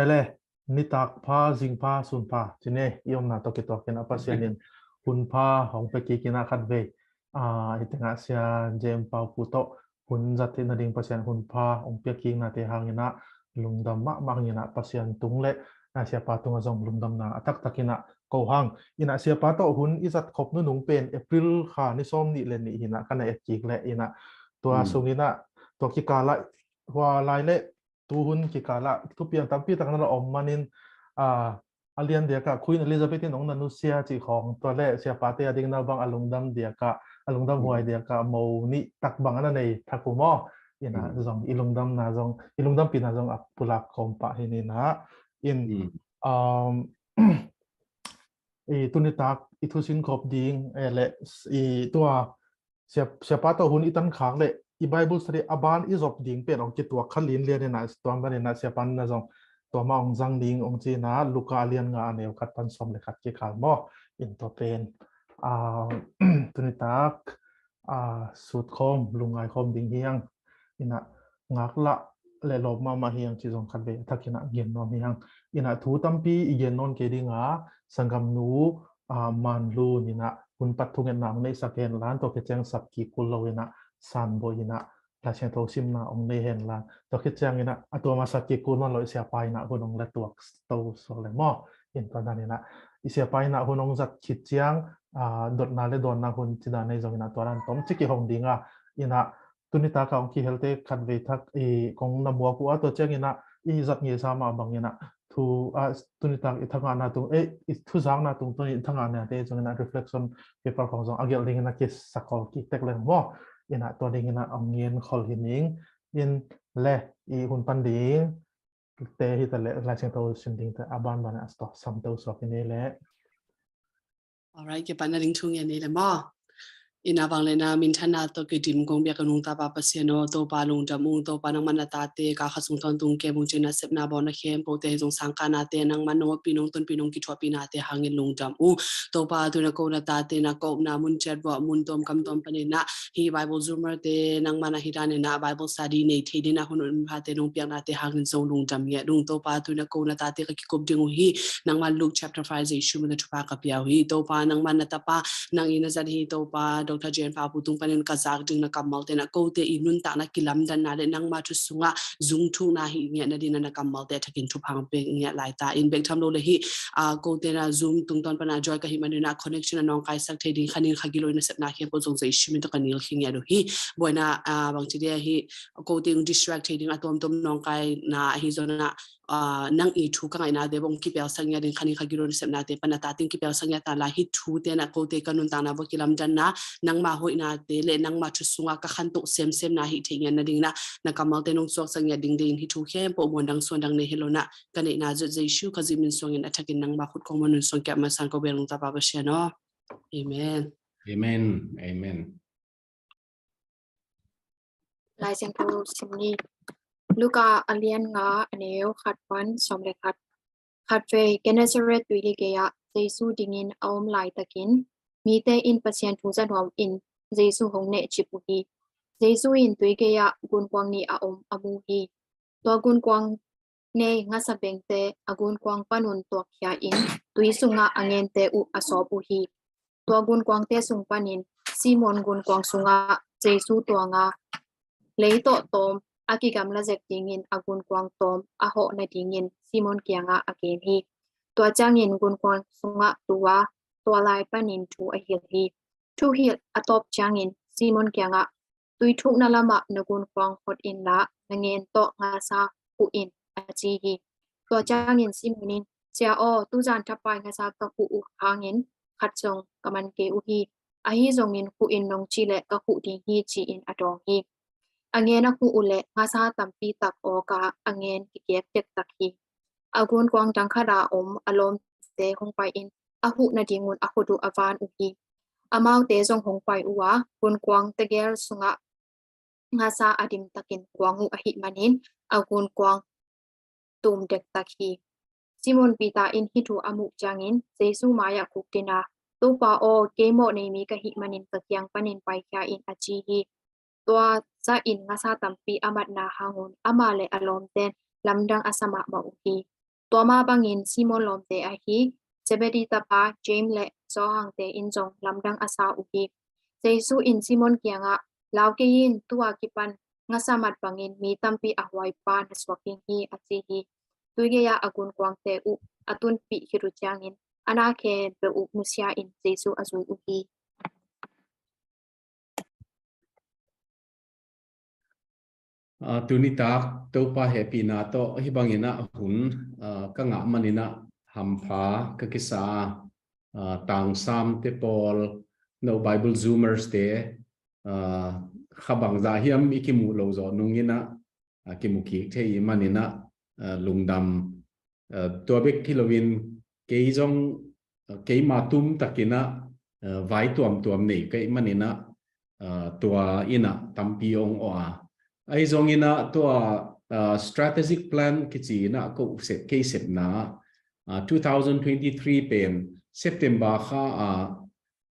เลยนิตักพาจิงพาสุนพาทีนี้ยอมนาตกิตวกินอภัสยานินหุนพาของเปกีกินาคัดเวอิตงาเซียเจมปาปุโตหุนจัดที่นาดิงพัสยานหุนพาองเปียกินาเตหางยินะลุงดำมะมังยินะพัสยานตุงเละนาเซียปาตุงจงลุงดำนาอัตักตักินะโกหังอินะเซียปาโตหุนอิจัดขบนุนุงเป็นเอพริลขานิซอมนี่เลนี่หินะกันเอกิกเละอินะตัวสุงินะตัวกิกาละหัวลายเละ tuhun kikala tu piang tampi tak na om manin alian dia ka Queen Elizabeth in ong nanusia chi khong to le sia pate ading na bang alungdam dia ka alungdam huai dia ka mo ni tak bang na nei thakumo ina zong ilungdam na zong ilungdam pin na zong apulak kompa hini na in tunitak itusin khop ding le tua sia pato hun itan khang le i Bible study aban is of ding pen ong kitua khalin lian na storm ban na sia pan na zong to ma ong jang ding ong chi na luka lian nga aneu khat pan som le khat ki khal mo in to pen tunitak sut khom lungai khom ding hiang ina ngak la le lob ma hiang chi zong khat be thakina gen no hiang ina thu tampi igen non ke dinga sangam nu man lu nina kun pathungen nang nei saken lan to ke chang sap ki kulowina san boina la chen to sim na ong nei hen lan to ke chang ina atwa ma sap ki kun non loi sia pai na gunong la tuak to so le mo in to na ina isia pai na hunong zat khit chiang dot na le don na hun chida nei zong ina to ran tom chi ki hong dinga ina tunita ka ong ki helte khat ve thak kong na bua ku to chang ina zat nge sa ma bang ina thu tunita ithanga na tu thu jang na tung to ithanga na te jong na reflection paper khong jong agel ding na kes sakol ki tek leng mo ina to ding ina ong ngien khol hining in le hun pan ding te hi ta le la cheng to sin ding ta aban bana sto sam to so ni le alright ke pan na ding chung ya ni le mo ina bang le na min thana to ke dim gong bia kanung ta pa pasiano to pa lung da mung to pa nang manata te ka khasung thon tung ke mung china sep na bon na khem po te jong sang ka na te nang mano pinong ton pinong ki thwa pina te hangin lung dam to pa tu na ko na ta te na ko na mun chat wa mun tom kam tom pa ni na hi Bible zoomer te nang mana hi dan na Bible study nei the din na hun pha te nong piang na te hangin zong lung dam ye dung to pa tu na ko na ta te ka ki kop ding hi nang ma Luke chapter 5 je shu na thupa ka pia hi to pa nang manata pa nang ina zat hi to pa Dr. Jane pa putung panin kazak ding na kamal te na ko te inun ta na kilam dan na le nang ma thu sunga zung thu na hi nya na din na kamal te thakin thu phang pe nya lai ta in bek tham lo le hi ko te na zoom tung ton pana joy ka hi man na connection nong kai sak the ding khanin khagilo na sep na khem po jong zai shimi to kanil khing ya do hi boina bang chi de hi ko te distract ding atom tom nong kai na hi zona nang i thu ka ngai na de bong ki pel sang ya ding khanin khagilo na sep na te pana ta ting ki pel sang ya ta la hi thu te na ko te kanun ta na bo kilam dan na nang ma hoi na te le nang ma thu sunga ka khan to sem na hi thing na ding na kamal te nong sok sang ya ding ding hi thu khem po mon dang son dang ne helona kane na je jesu ka jimin song in attacking nang ma khut ko mon song kya ma san ko belong ta ba ba no amen amen amen lai chen ko simni luka alian nga aneu khat wan som le khat ve Gennesaret tu li ke ya jesu dingin aum lai takin mi te in pasien thu zan hom in jesu hong ne chipu hi jesu in tui ke ya gun kwang ni a om amu hi to gun kwang ne nga sa beng te agun kwang panun to kya in tui sunga angen te u aso pu hi to gun kwang te sung panin Simon gun kwang sunga jesu to nga lei to tom akigam la zek dingin agun kwang tom a ho na dingin Simon kyanga again hi to changin gun kwang sunga tuwa to lai panin thu a hil hi thu hil atop changin Simon kyanga tui thuk na lama na gun kwang hot in la nangen to nga sa u in a chi hi to changin Simonin sia o tu jan thapai nga sa ka ku u hangin khat chong kaman ke u hi a hi zongin ku in nong chi le ka ku ding hi chi in adong hi angen aku ule nga sa tampi tak o ka angen ki kep tek tak hi agun kwang tang khada om alom te hong pai in ahu na dingun ahudu avan u hi amau te zong hong pai uwa gun kwang te gel sunga nga sa adim takin kwang u ahi manin agun kwang tum dek tak hi Simon pita in hitu amu changin jesu maya kuktina tu pa o kemo nei mi ka hi manin takyang panin pai kya in achi hi tua sa in nga sa tampi amat na hangun amale alom ten lamdang asama ma uhi Toma bangin Simon lom te a hi Zebedi tapa James le zo hang te in jong lamdang asa uki Jesu in Simon kianga lauke yin tua kipan ngasamat bangin mi tampi ahwai pa na swaking hi achi hi tuige ya agun kwang te u atun pi hiru changin ana ke be u musia in Jesu azui uki Tunita topa happy na to hibangina hun kanga manina hampa kakisa tang sam te pol no Bible zoomers te khabang za hiam ikimu lo zo nungina kimuki te manina lungdam tobek kilowin keizong kei matum takina vai tuam nei kei manina tua ina tampiong oa ai zong ina to strategic plan kichi na ko set case set na 2023 pen September kha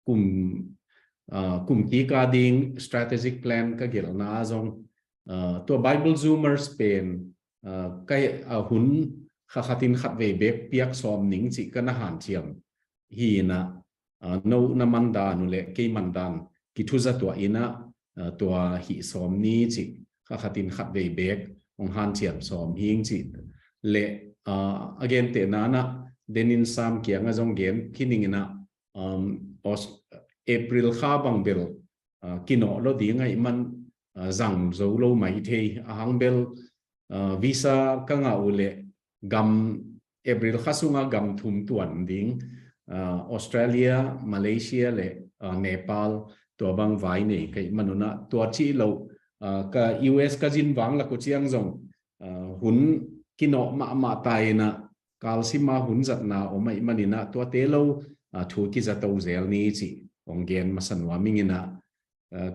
kum ki ka ding strategic plan ka gel na zong to Bible zoomers pen kai hun kha khatin khat ve bek piak som ning chi kana han chiam hi na no na manda nu le ke mandan ki thuza to ina to hi som ni chi khatin khat ve bek ong han chiam som hing chi le again te nana denin sam kianga jong gen kiningina April kha bang bel kino lo di ngai man zang zo lo mai the ahang bel visa kanga ule gam April khasunga gam thum tuan ding Australia Malaysia le Nepal to bang vai nei kai manuna to chi lo ka US ka jin wang la ko chiang zong hun kino ma tai na kalsima hun zat na o mai manina to te lo thu ki za to zel ni chi ong gen masan wa mingina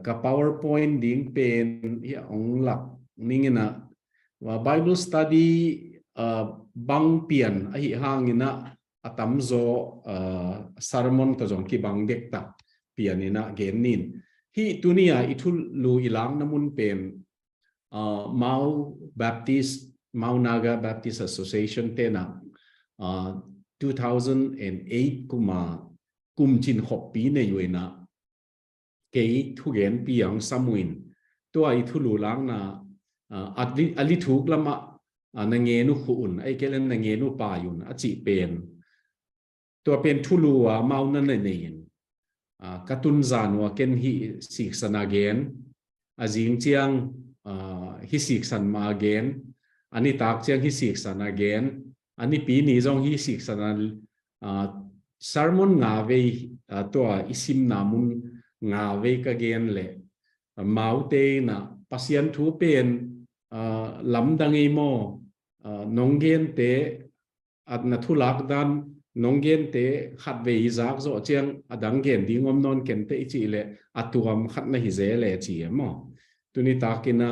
ka PowerPoint ding pen ya ong lak ningina wa Bible study bang pian a hi hangina atam zo sermon to jong ki bang dek ta pianina gen nin hi tunia ithul lu ilang namun pen Mau Naga Baptist Association tena 2008 kuma kumchin hopi ne yuina ke thugen piang samuin to ai thulu lang na ali thuk lama na nge nu khun ai kelen na nge nu pa yun a chi pen to pen thulu wa mau na nei katun zanwa ken hi sik sana gen azing chiang hi sik san ma gen ani tak chiang hi sik sana gen ani pi ni jong hi sik sana sermon nga ve to isim namun nga ve ka gen le maute na pasien thu pen lam dangi mo nonggen te at na thulak dan nonggen te khat ve izak zo chiang adang gen dingom non ken te chi le atuam khat na hi ze le chi mo tuni takina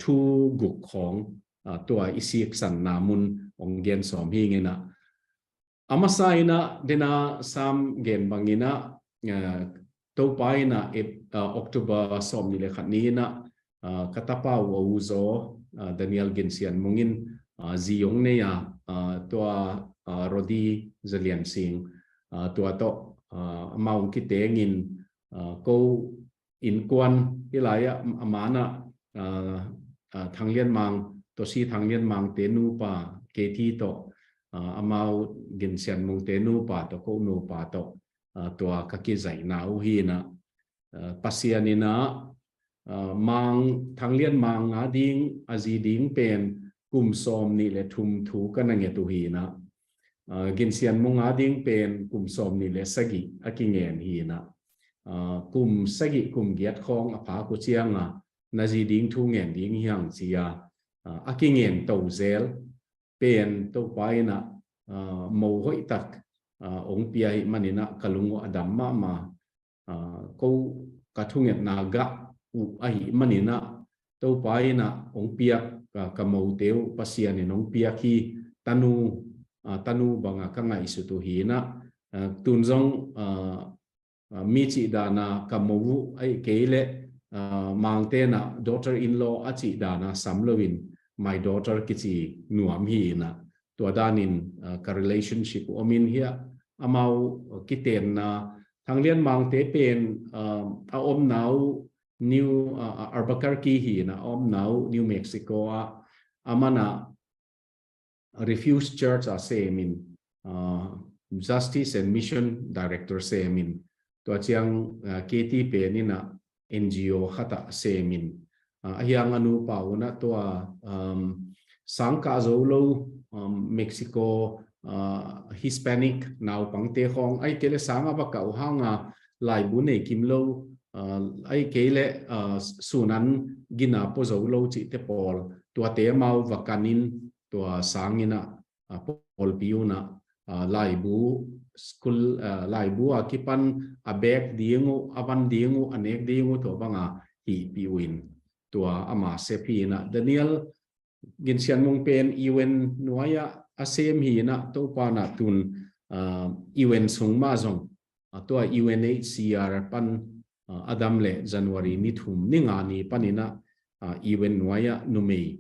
thu guk khong tua isik san namun onggen som hi ngena amasaina dena sam gen bangina to paina October som ni le khat ni na katapa wo zo Daniel Gensian mungin ziyong ne ya tua Rodi Zalian Singh tua to maung ki tengin ko in kwan hilaya amana thanglian mang to si thanglian mang te nu pa ke thi to amau Gensian mung te nu pa to ko nu pa to tua ka ki zai na u hi na pasianina mang thanglian mang ading aziding pen kum som ni le thum thu kan nge tu hi na Gensian mung ading pen kum som ni le sagi akingen hi na kum sagi kum giat khong apa ku chianga naziding thu ngen ding hiang chia akingen to zel pen to paina mo hoi tak ong pia manina kalungo adam ma ko kathunget naga u ai manina to paina ong pia ka mo teu pasian ni nong pia ki tanu banga ka ngai su tu hi na tunjong mi chi dana ka mo ai kele mangte na daughter in law achi dana samlovin my daughter kichi nuam hi na to danin ka relationship omin hi amau kiten na thanglian mang te pen a om nau New Albuquerque hi na om nau New Mexico amana Refuse Church same in Justice and Mission Director same in to chiang KT pe ni na NGO khata same in ayang anu pauna to sangka zolo Mexico Hispanic now pangte khong ai kele sanga ba ka hanga lai bu nei kim lo ai kele sunan gina po zolo chi te pol to te mau vakanin to sangina pol piuna lai bu school lai bu akipan abek dingu aban dingu anek dingu to banga hi piwin to ama sepina Daniel ginsian mong pen iwen nuaya asem hi na to pa na tun iwen sung ma zong to UNHCR pan adam le January ni thum ninga ni panina iwen nuaya numei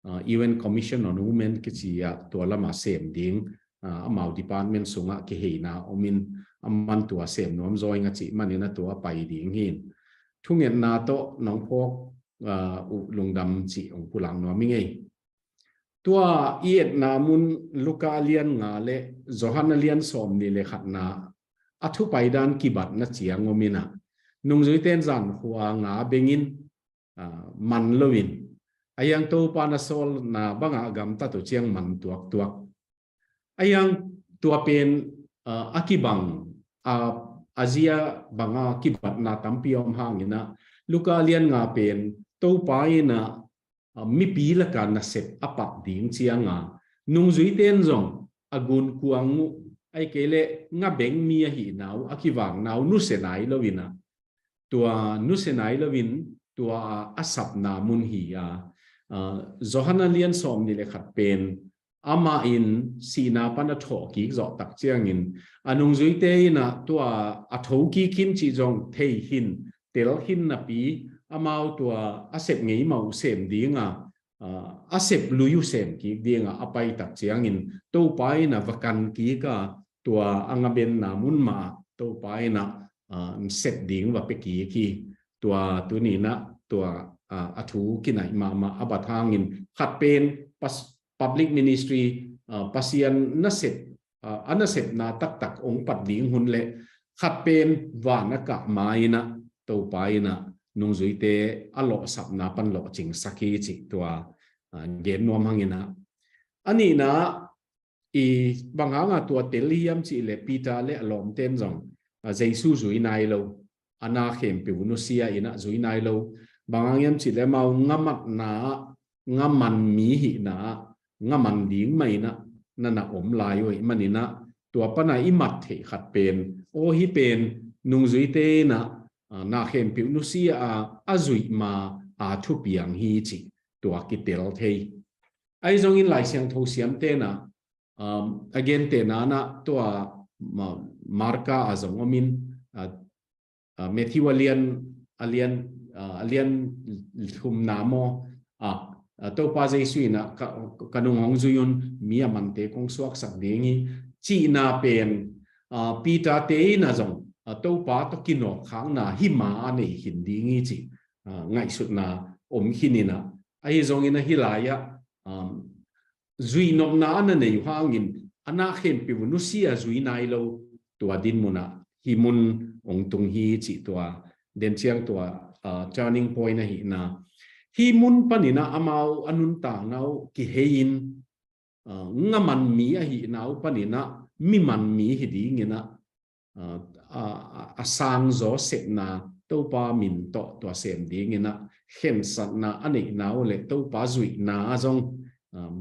UN Commission on Women kichia to lama sem ding amau department sunga ki heina omin amman to sem nom joinga chi manina to pai ding hin thungen na to nong phok lungdam chi ong pulang no mingei tua iet na mun luka alian nga le johan alian som ni le khatna athu paidan kibat na chiang omina nungzui ten zan huwa nga bengin man lowin ayang to panasol na banga gam ta to chiang man tuak tuak ayang tua pen akibang Asia banga kibat na tampiom hangina luka lian nga pen to paina mi pila ka na set apak ding chianga nung zui ten zong agun kuangu ai kele nga beng mi hi naw akiwang naw nu senai lowina tua nu senai lowin tua asap na mun hi Johanna lian som ni le khat pen ama in sina pana tho ki zo tak chiang in anung zui te na tua atho ki kim chi jong thei hin tel hin na pi amau tua asep ngei mau sem dinga asep luyu sem ki dinga apai tak chiang in to pai na vakan ki ka tua angaben na mun ma to pai na set ding wa pe ki tua tu ni na tua athu kinai ma abathangin khat pen public ministry pasian na set anaset na tak ong pat ding hun le khat pen wa na ka maina to paina nung zui te alo sap na pan lo ching saki chi tua gen nom hangina ani na i banganga tua teliam chi le pita le alom ten jong jaisu zui nai lo ana khem pe unusia ina zui nai lo bangangiam chi le mau ngamat na ngaman mi hi na ngaman ding mai na nana om lai oi manina tua pana imat the khat pen o hi pen nung zui te na na khem pi nu sia azui ma thu piang hi chi tua ki tel thei ai zong in lai siang tho siam te na again te na tua marka azong omin Matthew alian thum namo to pa jaisu na kanung hong zuyun mia mante kong suak sak dingi chi na pen pita te na jong to pa to kino khang na hima ani hindi ngi chi ngai sut na om hinina ai zong ina hilaya zui nom na na nei hangin ana khem pi nu sia zui nai lo tua din muna himun ong tung hi chi tua den chiang tua turning point na hi na hi mun panina amau anun ta ngau ki hein ngaman mi a hi nau panina mi man mi hi ding ina asang zo set na to pa min to sem ding ina khem sat na ani nau le to pa zui na jong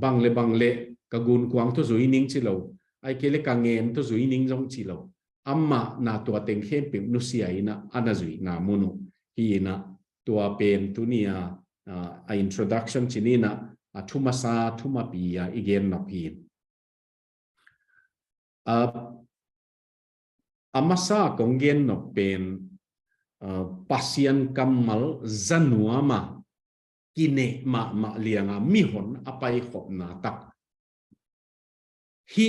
bang le ka gun kwang to zui ning chi lo ai kele ka ngem to zui ning jong chi lo amma na to teng khem pim nu sia ina ana zui na munu hi na tua pen tunia introduction chinina thumasa thumapia igen na pin amasa kongen no pen pasian kamal zanuama kine ma lianga mi hon apai khop na tak hi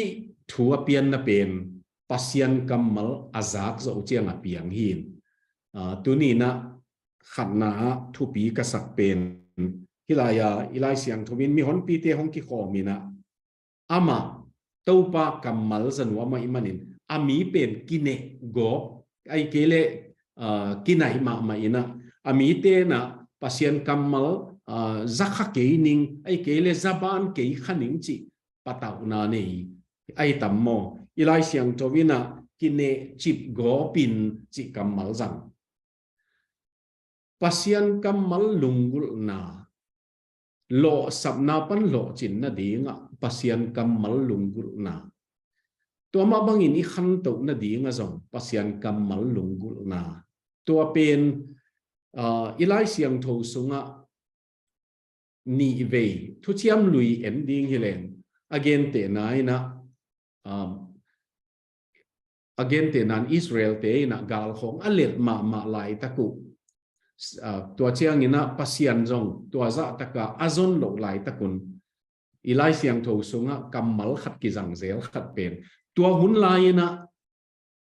thua pian na pen pasian kamal azak zo chiang a piang hin tuni na khatna thupi ka sak pen hilaya ilai siang thumin mi hon pi te hong ki khomina ama topa kamal zanwa ma imanin ami pen kine go ai kele kinai ma ina ami te na pasien kamal zakha keining ai kele zaban kei khaning chi patau na nei ai tammo ilai siang tovina kine chip go pin chi kamal zang pasien kamal lungul na lo sabna pan lo chin na dinga pasien kamal lungul na to ma bangin I khan to na dinga zong pasien kamal lungul na to pen ilai siang tho sunga ni ve thu chiam lui ending hilen again te nai na again te nan Israel te na gal khong alet ma lai taku tua chiang ina pasian zong tua za taka azon lo lai takun ilai siang tho sunga kamal khat ki jang zel khat pen tua hun lai na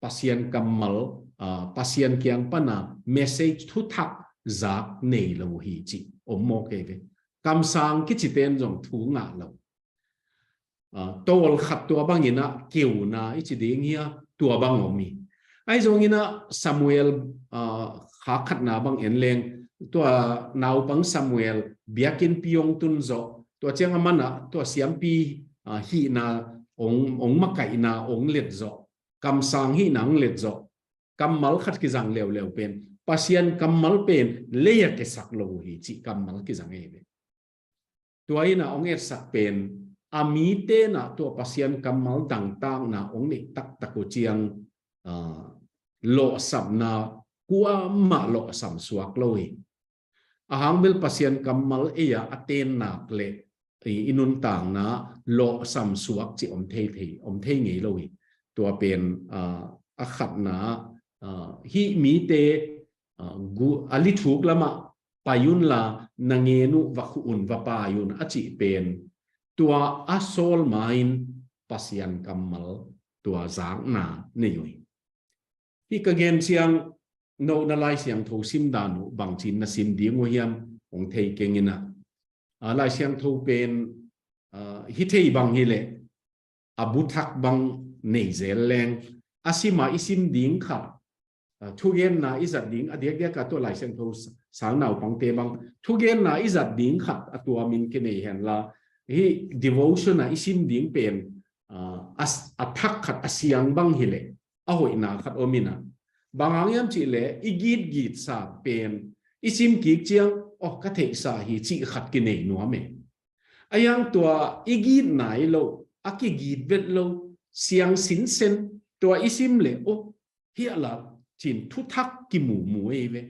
pasian kamal pasian kiang pana message thu thak zak nei lo hi chi ommo ke ve kam sang ki chi ten jong thu nga lo tol khat tua bangina kiu na I chi ding hia tua bang omi ai zong ina Samuel khá khát na bang en leng tua nau bang Samuel biakin piong tun zo tua chiang amana tua siam pi hi na ong makai na ong let zo kam sang hi nang let zo kamal khat ki jang lew pen pasien kamal pen leya ke sak lo hi chi kamal ki jang e tua ina ong et sak pen ami te na tua pasien kamal dang tang na ong ni tak ko chiang lo sab na qua ma lo sam suak loi ahang bil pasien kamal eya aten nak le inun tang na lo sam suak chi om thei ngei loi tua pen a khat na hi mi te gu ali thuk lama payun la nangenu vakun va payun achi pen tua asol main pasien kamal tua zang na nei hi ka gen siang no na lai siang tho sim danu bang chin na sim ding hiam ong thei kengina lai siang tho pen hi thei bang hi le abu thak bang nei zel leng asima isim ding kha thu gen na izat ding adiak dia ka to lai siang tho sang nau pang te bang thu gen na izat ding kha atua min ke nei hen la hi devotion na isim ding pen as athak khat asiang bang hi le a hoi na khat omina bangang yam chi le igit sa pen isim ki chiang ka thei sa hi chi khat ki nei no me ayang tua igit nai lo aki git vet lo siang sin sen tua isim le hi ala chin thu thak ki mu e ve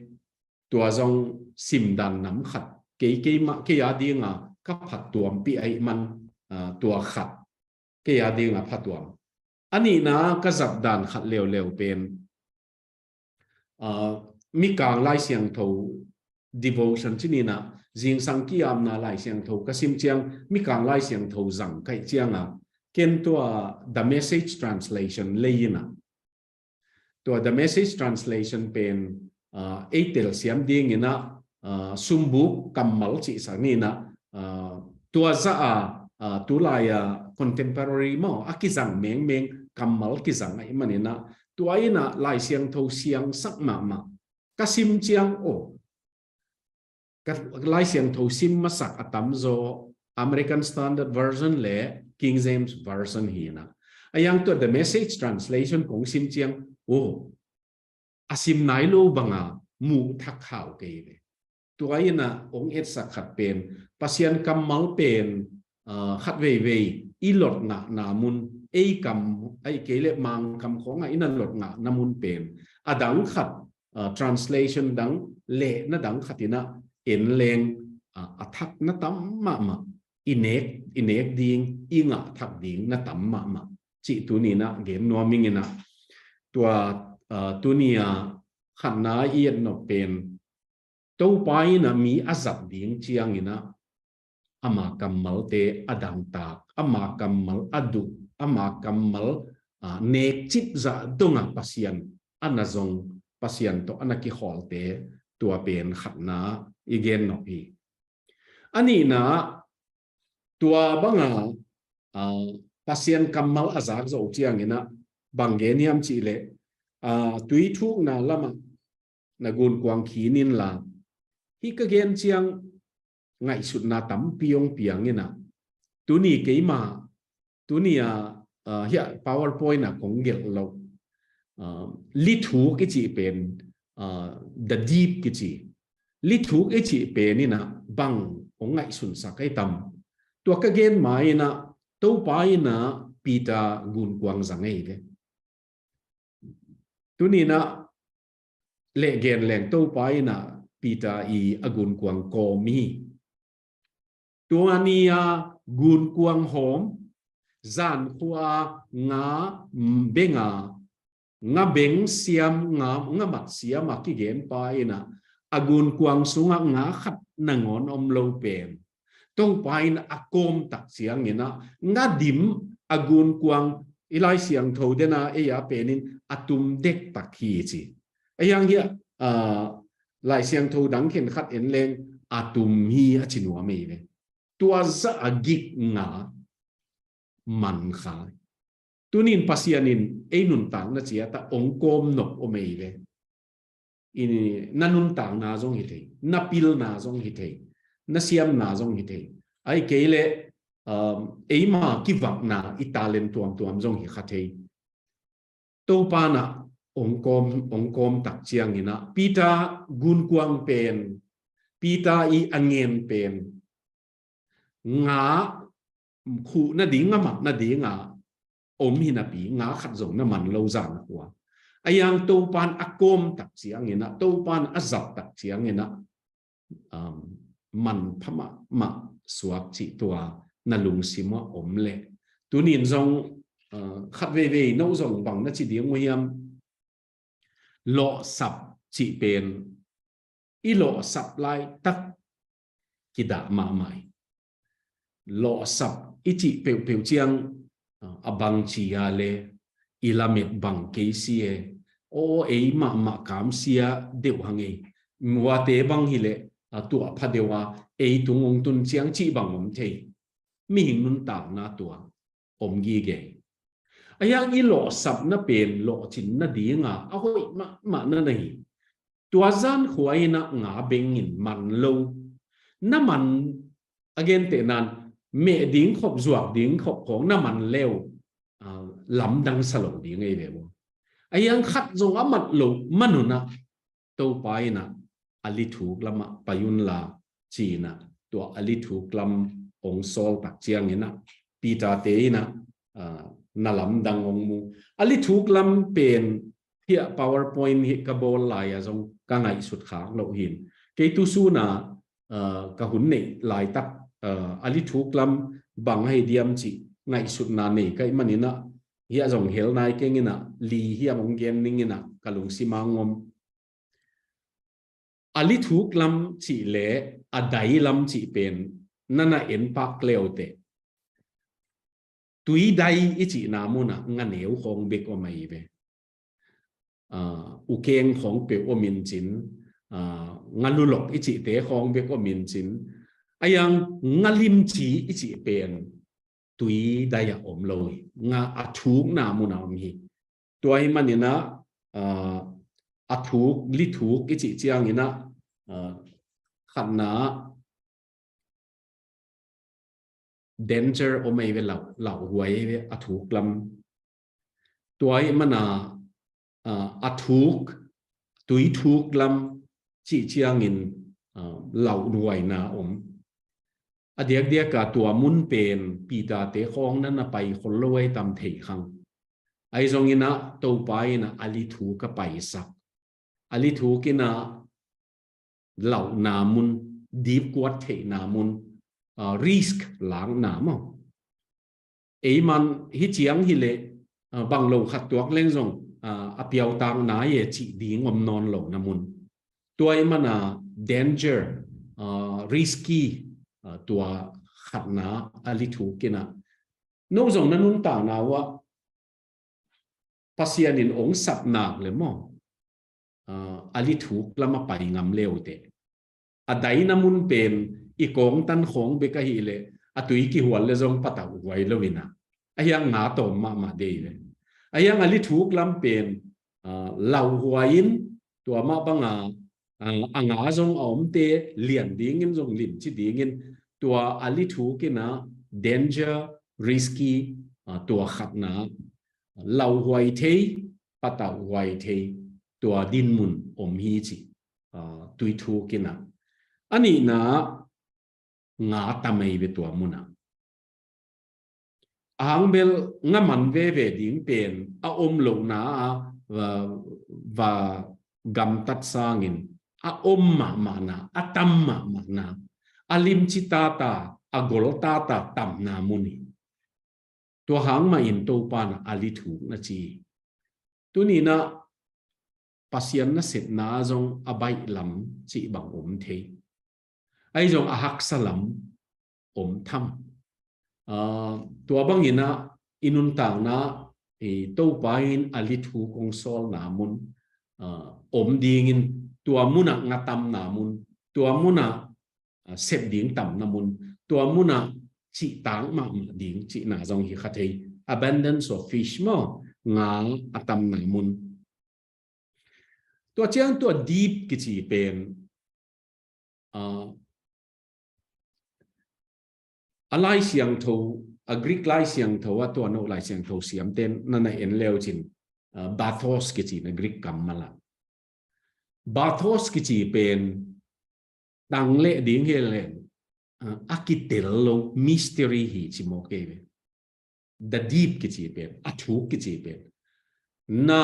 tua zong sim dan nam khat ke ma ke ya dinga ka phat tuam pi ai man tua khat ke ya dinga phat tuam ani na ka zap dan khat lew pen mi kang lai siang tho devotion chini na jing sang ki am na lai siang tho kasim chiang mi kang lai siang tho zang kai chianga ken to the message translation leina to the message translation pen eitel siam ding ina sumbu kamal chi sangni na tua za tu lai contemporary mo akizang meng kamal kizang ai manina tuaina lai siang tho siang sak ma kasim chiang lai siang tho sim masak atam zo American Standard Version le King James Version hi na ayang to the message translation kong sim chiang asim nai lo banga mu thak khau ke ve tuaina ong et sak khat pen pasien kamal pen khat ve ilot na mun ei kam ai kele mang kam khonga ina lot nga namun pen adang khat translation dang le na dang khatina en leng athak na tam ma inek ding inga thak ding na tam ma chi tu ni na gen no mingina tua tunia khanna ien no pen to pai na mi azat ding chiang ina ama kamal te adang tak ama kamal adu ama kamal nek chip za donga pasian anazong pasian to anaki holte tua pen khatna igen no hi ani na tua banga pasien kamal azak zo chiang ina bangeniam chi le tui thu na lama na gun kwang khinin la hi ka gen chiang ngai sut na tam piong piang ina tuni keima tuni hi powerpoint na kong gel lo li thu ke chi pen the deep ke chi li thu ke chi pen ina bang ong ngai sun sa kai tam to ka gen mai na to pai na pita gun kwang zangai le tuni na le gen leng to pai na pita I agun kwang ko mi tuania gun kwang hom zan khua nga benga nga beng siam nga mat siam ki gen pai na agun kwang sunga nga khat nangon om lo pen to pai na akom tak siang ina nga dim agun kwang ilai siang tho dena e ya penin atum dek tak hi chi ayang ya lai siang tho dang khen khat en leng atum hi a chinwa me ve tua za agik nga man khai tunin pasianin einun tang na chia ta ongkom nok o me ve ini nanun tang na jong hi the na pil na jong hi the na siam na jong hi the ai keile eima ki vak na italen tuam jong hi khathei to pa na ongkom tak chiang ina pita gun kwang pen pita I angen pen nga khu na ding nga mak na ding nga om hi na pi nga khat zong na man lo zan kwa ayang to pan akom tak chiang ina to pan azap tak chiang ina man phama ma suak chi tua na lung sima om le tunin zong khat ve no zong bang na chi ding moyam lo sap chi pen I lo sap lai tak kida ma mai lo sap ichi peu chiang abang chi ya le ilamet bang ke si e o e ma kam sia deu hangi wa te bang hi le tu pha dewa e tungong tun chiang chi bang om thei mi hing nun ta na tua om gi ge ayang I lo sap na pen lo chin na dinga a hoi ma na nahi tua zan khuai na nga bengin man lo na man again te nan me ding khop zuak ding khop khong na man leo lam dang salo ding ei ve bo ayang khat zong amat lo manuna to pai na ali thuk lama payun la china to ali thuk lam ong sol tak chiang ina pita te ina na lam dang ong mu ali thuk lam pen hia powerpoint hi ka bol la ya zong ka ngai sut khang lo hin ke tu su na ka hun nei lai tak ali thuk lam bang hai diam chi ngai sut na nei kai manina hia zong hel nai kengina li hia mong gen ningina kalung simangom ali thuk lam chi le adai lam chi pen nana en pak leote tui dai ichi na mu na nga neu khong bek o mai be u keng khong pe o min chin ngalulok ichi te khong bek o min chin ayang ngalim chi ichi pen tui daya om loi nga athuk na mu na mi tuai manina athuk li thuk ichi chiang ina khanna danger o mai ve lau huai ve athuk lam tuai mana athuk tui thuk lam chi chiang in lau nuai na om adiak dia ka tua mun pen pita te khong na pai khol loi tam thei khang ai zong ina to pai na ali thu ka pai sak ali thu kina lau na mun deep kwat thei na mun risk lang na mo ei man hi chiang hi le bang lo khat tuak leng zong apiao tang na ye chi ding om non lo na mun tuai mana danger risky tua khatna ali thu kina no zong nanun ta na wa pasian in ong sap nak le mo ali thu lama pai ngam leu te adai namun pen i kong tan khong be ka hi le atui ki hwal le zong pata wai lovina ayang nga to ma de le ayang ali thu lam pen lau huain tua ma banga anga zong om te lian ding in zong lim chi ding in tua ali thu kina danger risky tua khatna lau huai thei pata huai thei tua din mun om hi chi tui thu kina ani na nga tamai be tua muna ang bel ngaman ve ding pen a om lo na và gam tat sangin a om ma na atam ma na alim chitata agoltata tam na muni to hang ma in to pan ali thu na chi tu ni na pasian na set na zong abai lam chi bang om the ai zong a hak salam om tham to bang ina inun tang na to pain ali thu kong sol na mun om ding in tua muna ngatam na mun tua muna set ding tam na mun tua muna chi tang ma ding chi na zong hi khathei abundance of fish mo nga atam na mun tua chiang tua deep ki chi pen alai siang tho a Greek lai siang tho wa tua no lai siang tho siam ten na na en leo chin bathos ki chi na Greek kamala bathos ki chi pen dang le ding he le akitello mystery hi chi mo ke the deep ki chi pen athu ki chi pen na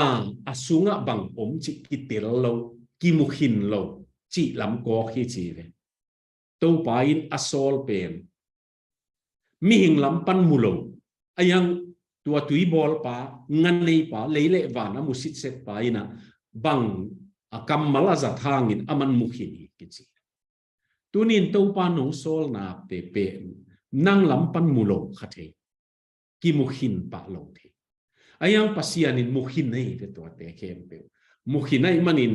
asunga bang om chi kitello ki mukhin lo chi lam ko hi chi ve to pain asol pen mi hing lam pan mulo ayang tua tui bol pa ngan nei pa leile wa na musit set pa ina bang akam mala za thangin aman mukhin hi ki chi tunin to pa nong sol na pe pe nang lam pan mulo khathe ki mukhin pa lo the ayang pasianin mukhin nei te to te khem pe mukhin nei manin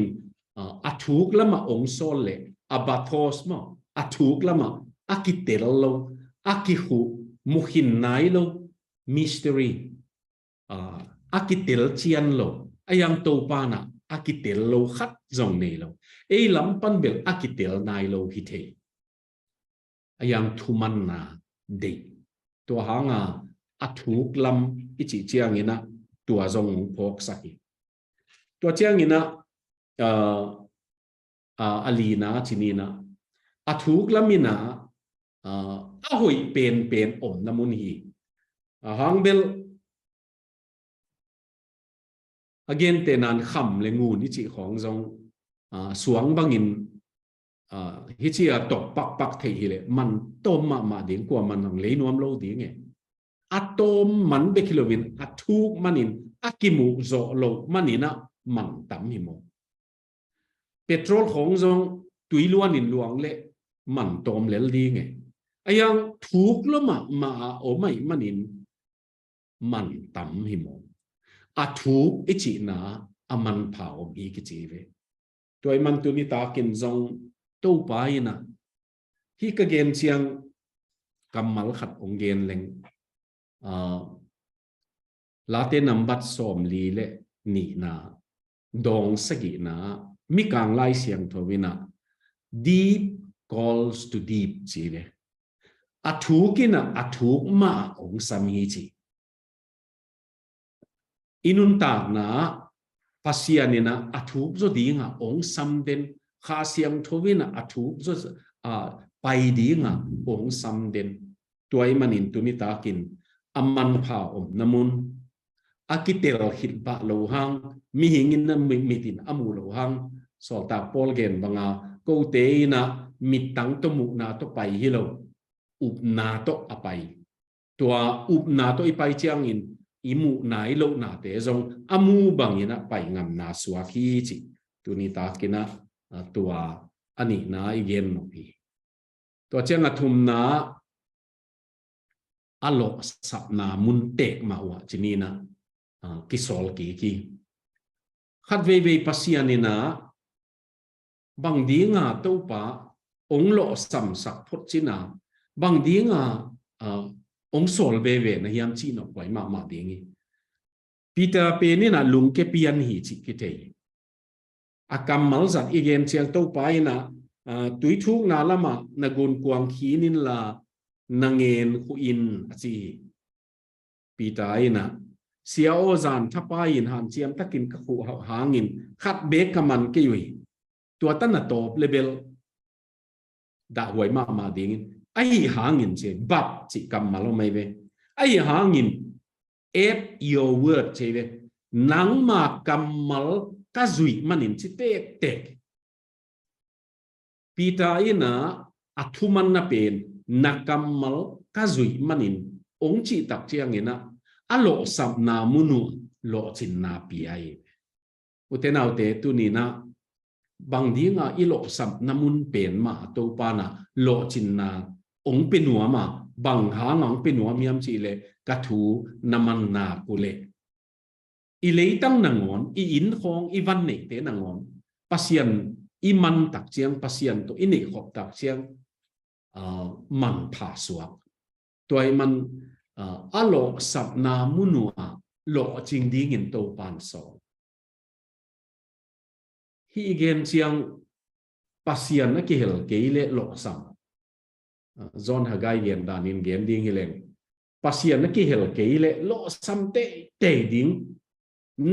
athuk lama ong sol le abathos ma athuk lama akitel lo akihu mukhin nai lo mystery akitel chian lo ayang to pa na akitel lo khat zong nei lo ei lam pan bel akitel nai lo hi the ayang thuman na de to hanga athuk lam ichi chiang ina tua zong phok sahi to chiang ina alina chinina athuk lamina a hoi pen om namun hi hang bel again tenan kham le ngu ni chi khong zong suang bangin hi chi a tok pak thei hi le man tom ma ding kwa man hang le nuam lo ding e atom man be kilovin athuk manin akimu zo lo manina man tam hi mo petrol khong zong tui luan in luang le man tom lel ding e ayang thuk lo ma o mai manin man tam hi mo athuk ichi na aman phao bi ki chi ve toy man tu ni ta kin zong to pa ina hi ka gen chiang kamal khat ong gen leng late nambat som li le ni na dong sagi na mi kang lai siang thowina deep calls to deep chi ve athukina athuk ma ong sam hi chi inun ta na pasianina athuk zo dinga ong sam den kha siang thowina athuk zo pai dinga ong sam den toy manin tunita kin amman pha om namun akitel hit ba lo hang mi hingin na mitin amu lo hang solta polgen banga ko te na mitang to mu na to pai hi lo up na to apai tua up na to ipai chiang in imu nai lo na te zong amu bangina pai ngam na swa khi chi tunita kina tua ani na igen no pi to chenga thum na alo sap na mun tek ma wa chinina kisol ki khat ve pasianina bang dinga to pa ong lo sam sak phot china bang dinga ong sol ve na hiam chi no kwai ma dingi Peter pe ni na lung ke pian hi chi ki te akam mal zat igen chiang to pa ina tui thuk na lama na gun kuang khi nin la nangen khu in chi Peter ina sia o zan thapa in han chiam takin ka khu hangin khat be kaman ke yui tua tan na top level da huai ma dingin ai hangin che bap chi kam malo mai ve ai hangin add your word che ve nang ma kamal ka zui manin chi tek Peter ina athuman na pen nakamal ka zui manin ong chi tak chiang ina alo sam na munu lo chin na pi ai utenau te tu ni na bang dinga ilo sam namun pen ma to pa na lo chin na ong penua ma bang ha ngang penua miam chi le ka thu naman na kule i leitang nangon i in khong i van nei te nangon pasian i man tak chiang pasian to ini khop tak chiang man pha suak toy man alo sap na munua lo ching ding in to pan so hi gen chiang pasian na ki hel ke le lo sam John Hagai gen danin gen ding hileng pasian na ki hel ke le lo sam te ding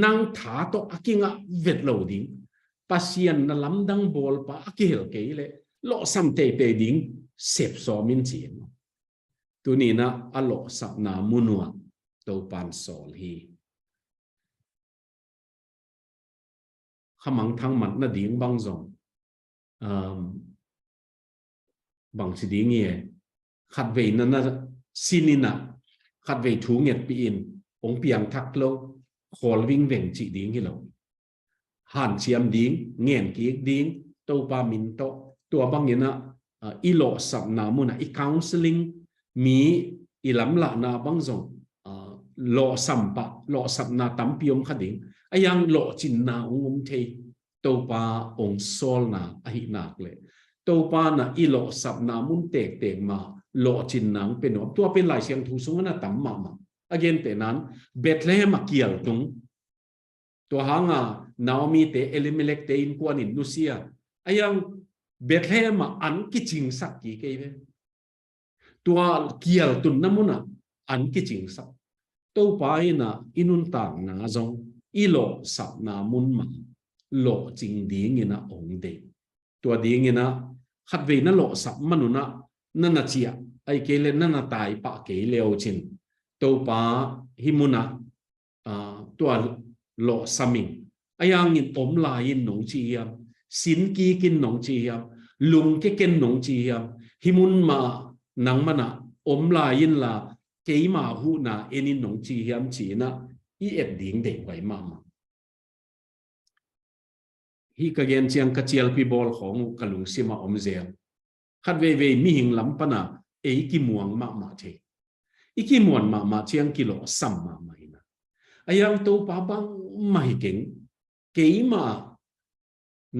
nang tha to akinga vet lo ding pasian na lamdang bol pa akihel ke le lo sam te ding sep so min chin tu ni na alo sap na munua to pan sol hi khamang thang man na ding bang zong bang si ding ye khat ve na sinina khat ve thu nget pi in ong piang thak lo khol wing veng chi ding hi lo han chiam ding ngen ki ding to pa min to tua bang ina ilo sap na muna i counseling mi ilam la na bang zong lo sampa lo sap na tampiom khading ayang lo chin na ongum thei to pa ong sol na ahi nak le to pa na ilo sap na mun tek ma lo chin nang pen op tua pen lai siang thu sung na tam ma again te nan Bethlehem akial tung to hanga Naomi te Elimelech te in kwanin Lucia ayang Bethlehem an kiching sak ki ke ve tua kial tun namuna an kiching sak to pa ina inun tang na zong ilo sap na mun ma lo ching ding ina ong de tua ding ina khat ve na lo sap manuna nana chia ai ke le nana tai pa ke leo chin to pa himuna tua lo saming ayang in om la in nong chi hiam sin ki kin nong chi hiam lung ke ken nong chi hiam himun ma nang mana om la in la ke ma hu na enin nong chi hiam chi na i et ding de wai ma hi ka gen chiang ka chial pi bol khong kalung sima om zel khat ve mi hing lam pana e ki muang ma the iki muan ma chiang kilo sam ma ina ayang to pa bang mai keng keima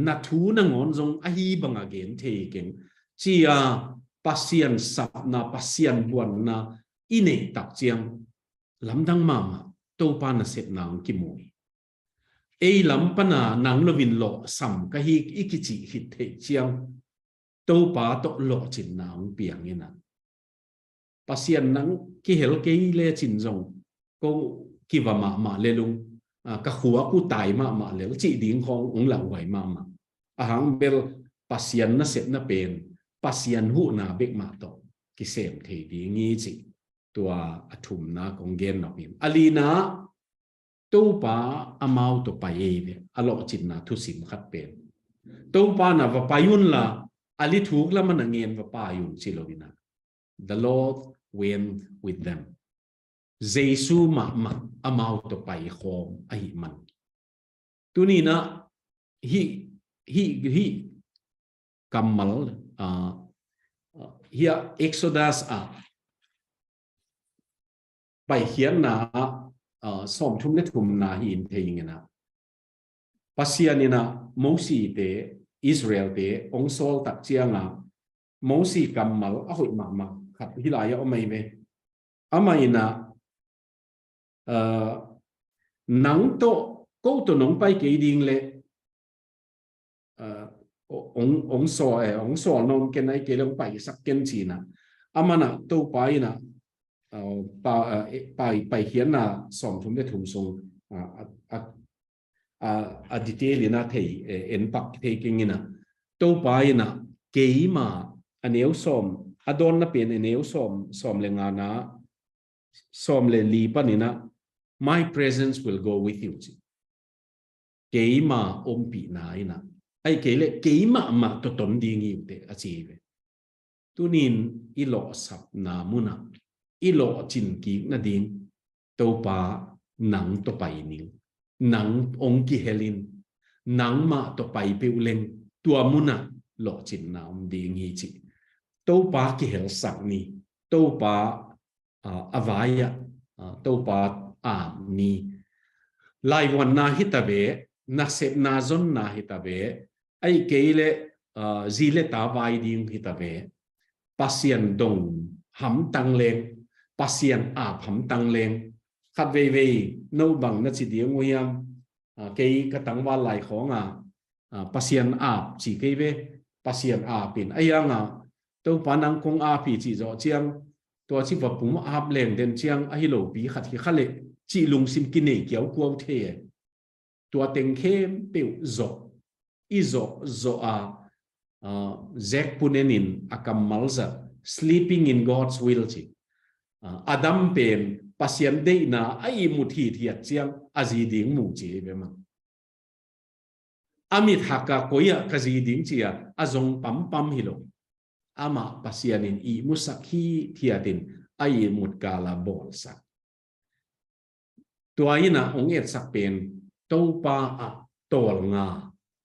na thu na ngon zong a hi bang again the keng chia pasien sap na pasien buan na ine tak chiang lamdang mama to pa na set nang ki moi e lam pana nang lovin lo sam ka hi ikichi hit the chiang to pa to lo chin nang piang ina pasien nang ki hel ke le chin zong ko ki wa ma le lung ka khuwa ku tai ma le chi ding khong ong la wai ma ahang bel pasien na set na pen pasien hu na bek ma to ki sem the di ngi chi tua athum na kong gen na pin alina to pa amau to pa ye alo chin na thu sim khat pen to pa na va payun la ali thuk la man ngen va payun chi lovina the Lord went with them Jesu ma amau to pai khom ai man tunina hi kamal here Exodus bài hiến na som thum le thum na hi in thei ngena pasianina Moses te Israel te ong sol tak chianga Moses kamal a hoi ma khat hilaya o mai ve amaina nang to ko to nong pai ke ding le ong so non ken ai ke long pai sak ken china amana to pai na pai hian na som thum le thum song a detail na thei en pak thei kingina to pai na keima aneu som adon na pen aneu som le nga na som le li panina my presence will go with you keima ompi na ina ai kele keima ma to tom ding yu te achieve tunin ilo sap na muna ilo chin ki na ding to pa nang to pai ning nang ong ki helin nang ma to pai pe uleng tua muna lo chin na ding hi chi to pa ki hel sak ni to pa avaya to pa ni lai wan na hitabe na sep na zon na hitabe ai keile zile ta vai ding hitabe pasien dong ham tang leng pasien ham tang leng khat ve no bang na chi dieng nguyam ke ka tang wa lai khonga pasien chi ke ve pasien pin ayanga to panang kong pi chi zo chiang to chi va pum leng den chiang a hi lo pi khat hi khale chi lung sim ki nei kiau kuau the tua teng khem peu zo zek punenin akam malza sleeping in God's will chi adam pen pasien de na ai muthi thiat chiang azi ding mu chi bema amit haka koya kazi ding chia azong pam hilo ama pasianin i musakhi thiatin ai mut kala bol sak tuaina onget sak pen to pa tol nga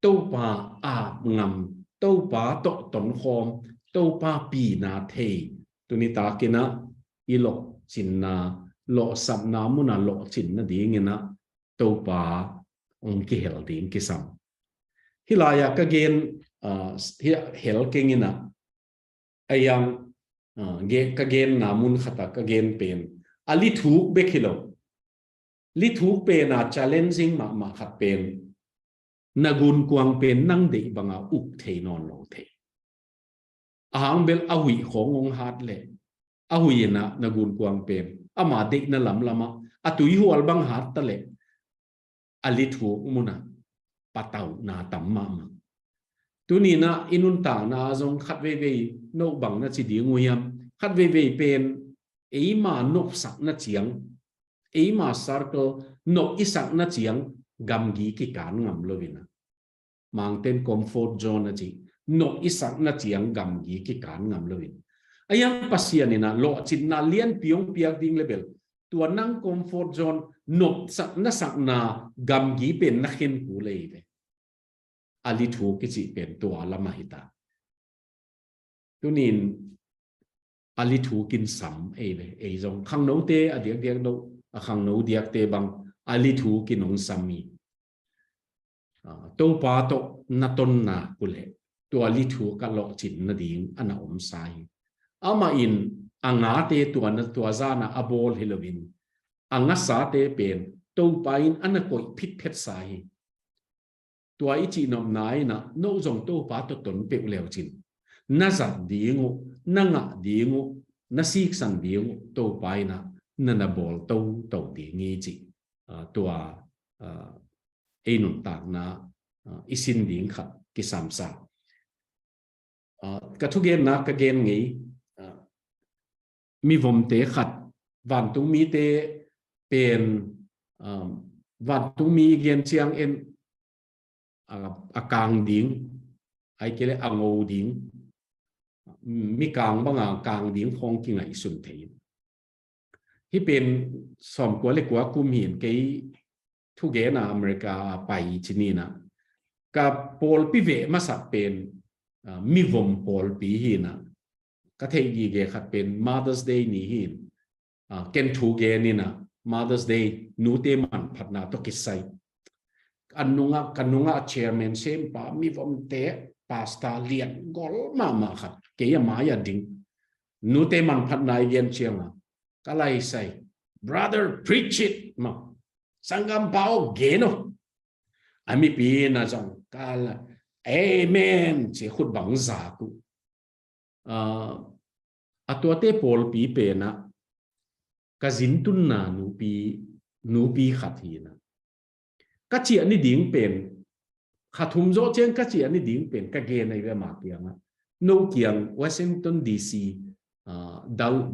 to pa ngam to pa to ton khom to pa pi na thei tunita kina ilo chinna lo sap na muna lo chinna dingina to pa ong ki hel ding ki sam hilaya ka gen hel kengina ayang ge ka gen namun khata ka gen pen ali thu bekhilo li thu pe na challenging ma khat pen nagun kuang pen nang de banga up thei non lo thei ahang bel ahui khongong hat le ahui na nagun kuang pen ama de na lama atui hual bang hat ta le ali thu muna patau na tamma ma tunina inun ta na zong khat ve no bang na chi ding nguyam khat ve pen eima nok sak na chiang eima circle nok isak na chiang gamgi ki kan ngam lovina mangten comfort zone na chi nok isak na chiang gamgi ki kan ngam lovin ayang pasianina lo chin na lian piong piak ding level tua nang comfort zone nok sak na gamgi pen na khin ku leive ali thu ki chi pen tua lama hita tunin ali thu kin sam eve e zong khang no te adiak no khang no diak te bang ali thu kin ong sami to pa to na ton na kule to ali thu ka lo chin na ding ana om sai ama in anga te to na to za na abol hilovin anga sa te pen to pa in ana koi phit phet sai tua ichi nom nai na no zong to pa to ton pe leo chin na zat dingu na nga dingu na sik san dingu to pai na na bol to ti ngi chi tua enun tak na isin ding khat ki samsa ka thu gen na ka gen ngi mi vom te khat van tung mi te pen van tung mi gen chiang en akang ding ai kele ango ding mi kang banga kang ding phong ki ngai sun thei hi pen som ko le kwa kum hin ke thu ge na America pai chini na ka pol pi ve ma sa pen mi vom hol pi hi na ka thei gi ge khat pen Mother's Day ni hin ken thu ge ni na Mother's Day nu te man phat na to kisai kanunga chairman sem pa mi vom te pasta lian gol ma khat ke ya ma ya ding nu te man phat na yen chianga kalai sai brother preach it ma sangam bao ge no ami pi na jong kala amen che khut bang za ku atuate pol pi pe na kazin tun na nu pi khat hi na ka chi ani ding pen khathum zo chen ka chi ani ding pen ka ge nei ve ma pianga no kiang Washington DC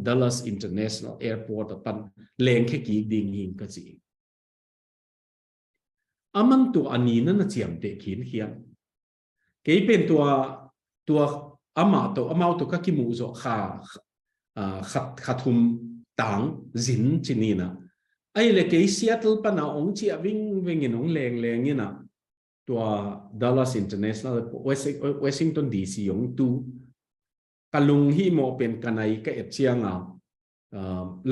Dallas International Airport pan leng khe ki ding hin ka chi amang tu ani na chiam te khin hiam ke pen tua amau to ka ki mu zo khathum tang zin chinina ai le ke Seattle pana ong chi wing ong leng ina tua Dallas International Washington DC ong tu kalung hi mo pen kanai ka etchianga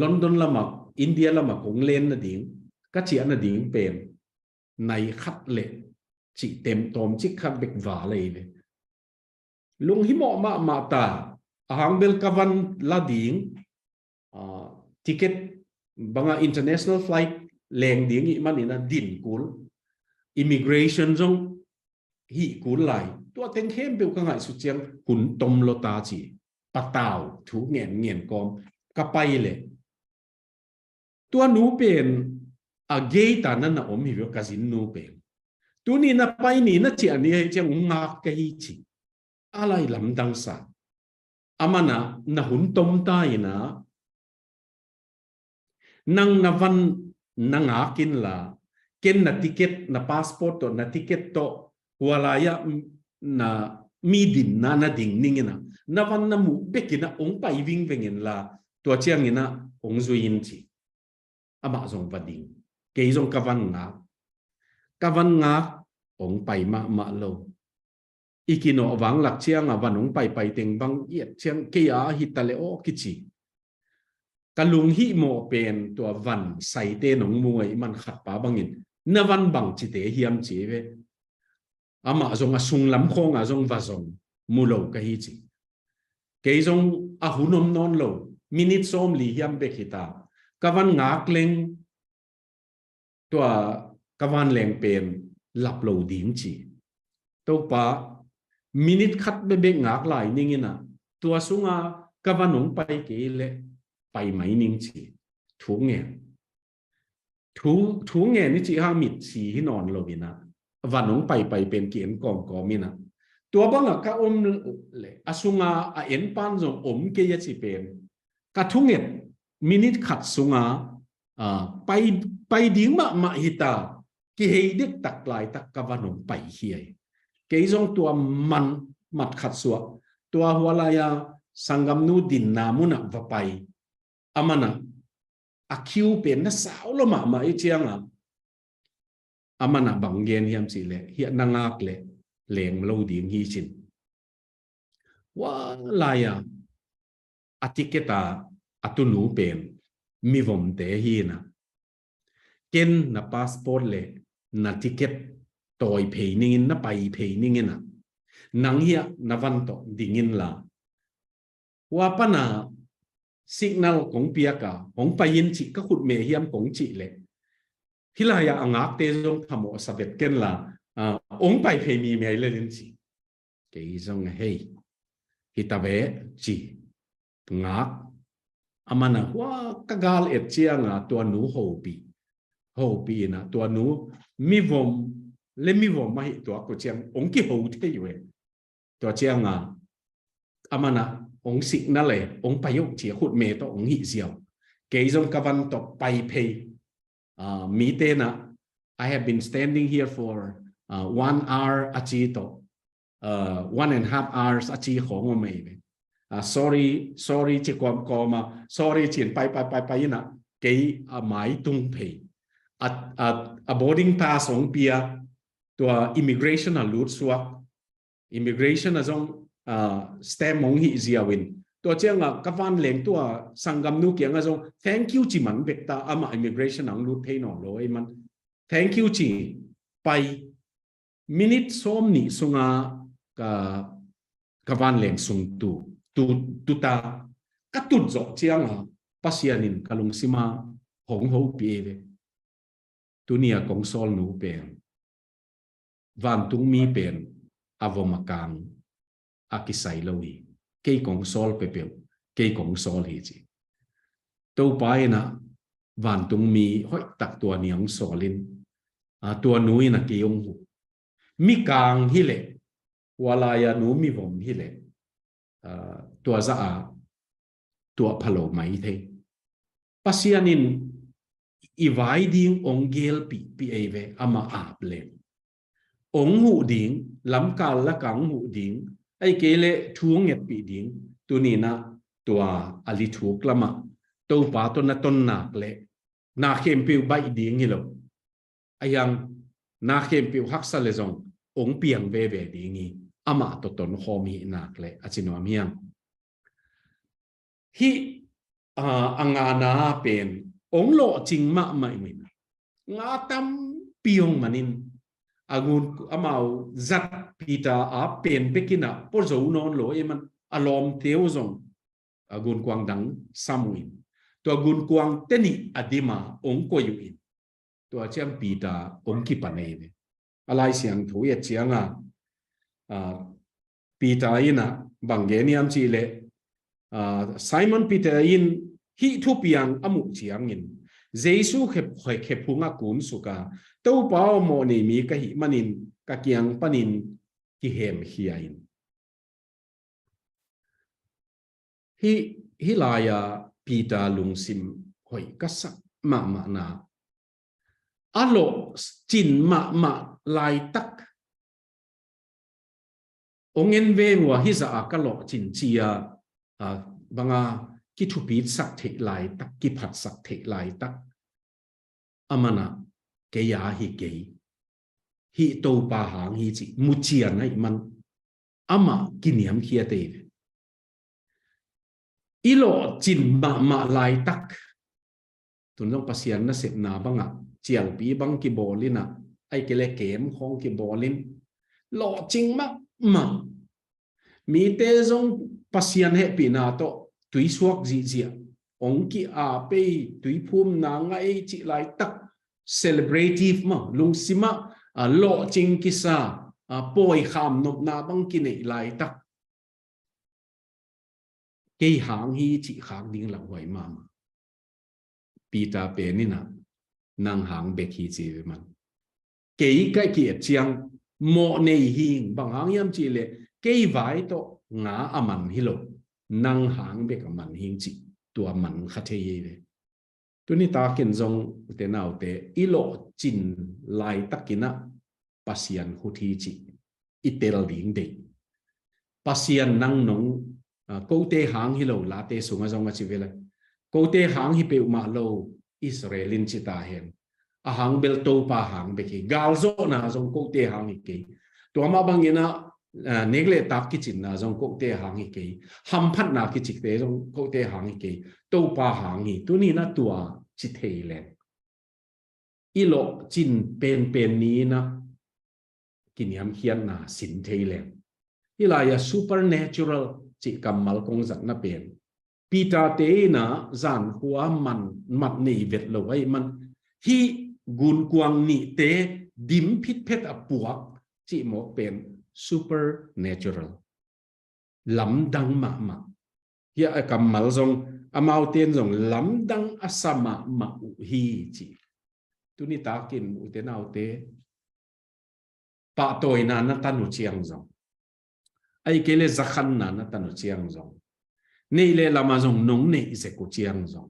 London lama India lama kong len na ding ka chi na ding pen nai khat le chi tem tom chi khat bek wa le lung hi mo ma ta ahang bel kavan la ding ticket banga international flight leng ding i manina din kul immigration zong hi kul lai tua teng khem be ka ngai su chiang kun tom lo ta chi patao thu ngen kom ka pai le tua nu pen a gay ta na om hi ka zin nu pen tu ni na pai ni na chi ani he chiang ngak ka hi chi alai lam dang sa amana na hun tom ta ina nang navan nangakin la ken na ticket na passport to na ticket to walaya na midin na ding ningina navan na mu bekina ong pai wing vengen la to chiang ina ong zuin chi ama zong vading ke zong kavan nga ong pai ma lo ikino wang lak chiang awan ong pai teng bang yet chiang ke a hitale o kichi kalung hi mo pen to van sai te nong muai man khat pa bangin na van bang chi te hiam chi ve ama zong asung lam khong a zong va zong mulo ka hi chi ke zong a hunom non lo minute som li hiam be khita kavan ngak leng to kavan leng pen lap lo ding chi to pa minute khat be ngak lai ningina tua sunga kavanong pai ke le pai mai ning chi thu nge ni chi hang mit chi hi non lo bina vanong pai pen kien ko mina tua banga ka om le asunga a en pan jong om ke ya chi pen ka thu nge minute khat sunga pai ding ma hita ki hei dik tak lai tak kavanong pai hiai ke jong tua man mat khat suwa tua hualaya sangam nu din namuna vapai amana akiu pen na sao lo ma e chianga amana banggen hiam si le hi nangak le leng lo ding hi chin wa laya atiketa atunu pen mi vom te hi na ken na passport le na ticket toy pei ning na pai pei ning na nang hi na van to dingin la wa pana signal kong piaka kong payin chi ka khut me hiam kong chi le hilaya angak te jong thamo savet ken la ong pai phe mi me le lin chi ke jong hey hitabe chi ngak amana wa kagal et chianga to nu ho pi na to nu mi vom mai to ko chiang ong ki ho te yue to chianga amana ong signal le ong payok chi khut me to ong hi ziaw ke jong kavan to pai phe mi te na I have been standing here for 1 hour achi to 1.5 hours achi khong o me sorry chi kom ma sorry chin pai na ke mai tung phe a boarding pass ong pia to immigration a lut suak immigration a jong stem mong hi ziawin to chenga kawan leng to sangam nu kyanga zo thank you chi man bekta ama immigration ang lut thei no lo man thank you chi pai minute som ni sunga kawan leng sung tu ta katut zo chianga pasianin kalung sima hong ho pi ve tunia kong sol nu pen van tung mi pen avomakang akisai lowi kei kong sol pepel kei kong sol hi chi to pai na van tung mi hoi tak tua niang solin tua nui na ki yong hu mi kang hi le wala ya nu mi vom hi le tua za a tua phalo mai the pasianin ivai ding ongel pi ave ama ap le ong hu ding lam kal la kang hu ding ai kele thuang nget pi ding tunina tua ali thuk lama to pa to na ton nak le na khem piu bai ding hi lo ayang na khem piu hak sa le zong ong piang ve ve ding hi ama to ton khomi nak le achino miang hi angana pen ong lo ching ma mai min nga tam piong manin agun amau zat pita a pen bekina por zo non lo eman alom teu zong agun kwang dang samuin to agun kwang teni adima ong ko yuin to chiang pita ong ki panei ne alai siang thu ye chianga pita ina bangeniam chi le Simon Peter in hi thu piang amu chiang in Jesu khep phunga kun suka to pao mo ni mi ka hi manin ka kiang panin ki hem hiain hi laya Peter lungsim hoi kasa ma na alo chin ma lai tak ongen ve wa hi za ka lo chin chia banga ki thu pi sak the lai tak ki phat sak the lai tak amana ke ya hi to pa hang hi chi mu chia nai man ama kiniam khia te ilo chin ma lai tak tun long pasian na sep na banga chial pi bang ki bolina ai kele kem khong ki bolin lo ching ma mi te zong pasian he pi na to tui suak ji ong ki a pe tui phum na ngai chi lai tak celebrative ma lung sima lo ching ki sa poi kham nop na bang ki nei lai tak ke hang hi chi khang ding la hoi ma pita pe ni na nang hang be khi chi man ke kai ki chiang mo nei hing bang hang yam chi le ke vai to nga aman hilo nang hang be ka man hing chi tua man kha the ye le tu ni ta ken zong te nau te ilo chin lai takina pasian huthi chi itel ding de pasian nang nong ko te hang hilo la te sunga zong chi vela ko te hang hi pe ma lo Israelin chi ta hen a hang bel to pa hang be ki gal zo na zong ko te hang hi ke to ma bangina negle tak ki chin na zong ko te hang hi ke ham phat na ki chik te zong ko te hang hi ke to pa hang hi tu ni na tua chi thei le ilo chin pen ni na kiniam hian na sin thei le ilaya supernatural chi kamal kong zat na pen pita te na zan huwa man mat nei vet lo ai man hi gun kwang ni te dim phit phet apuak chi mo pen supernatural lam dang ma ya kamal zong amau ten zong lam dang asama ma hi chi tu ni takin u te nau te pa toy na na tanu chiang zong ai kele zakhan na tanu chiang zong nei le lama zong nong nei se ko chiang zong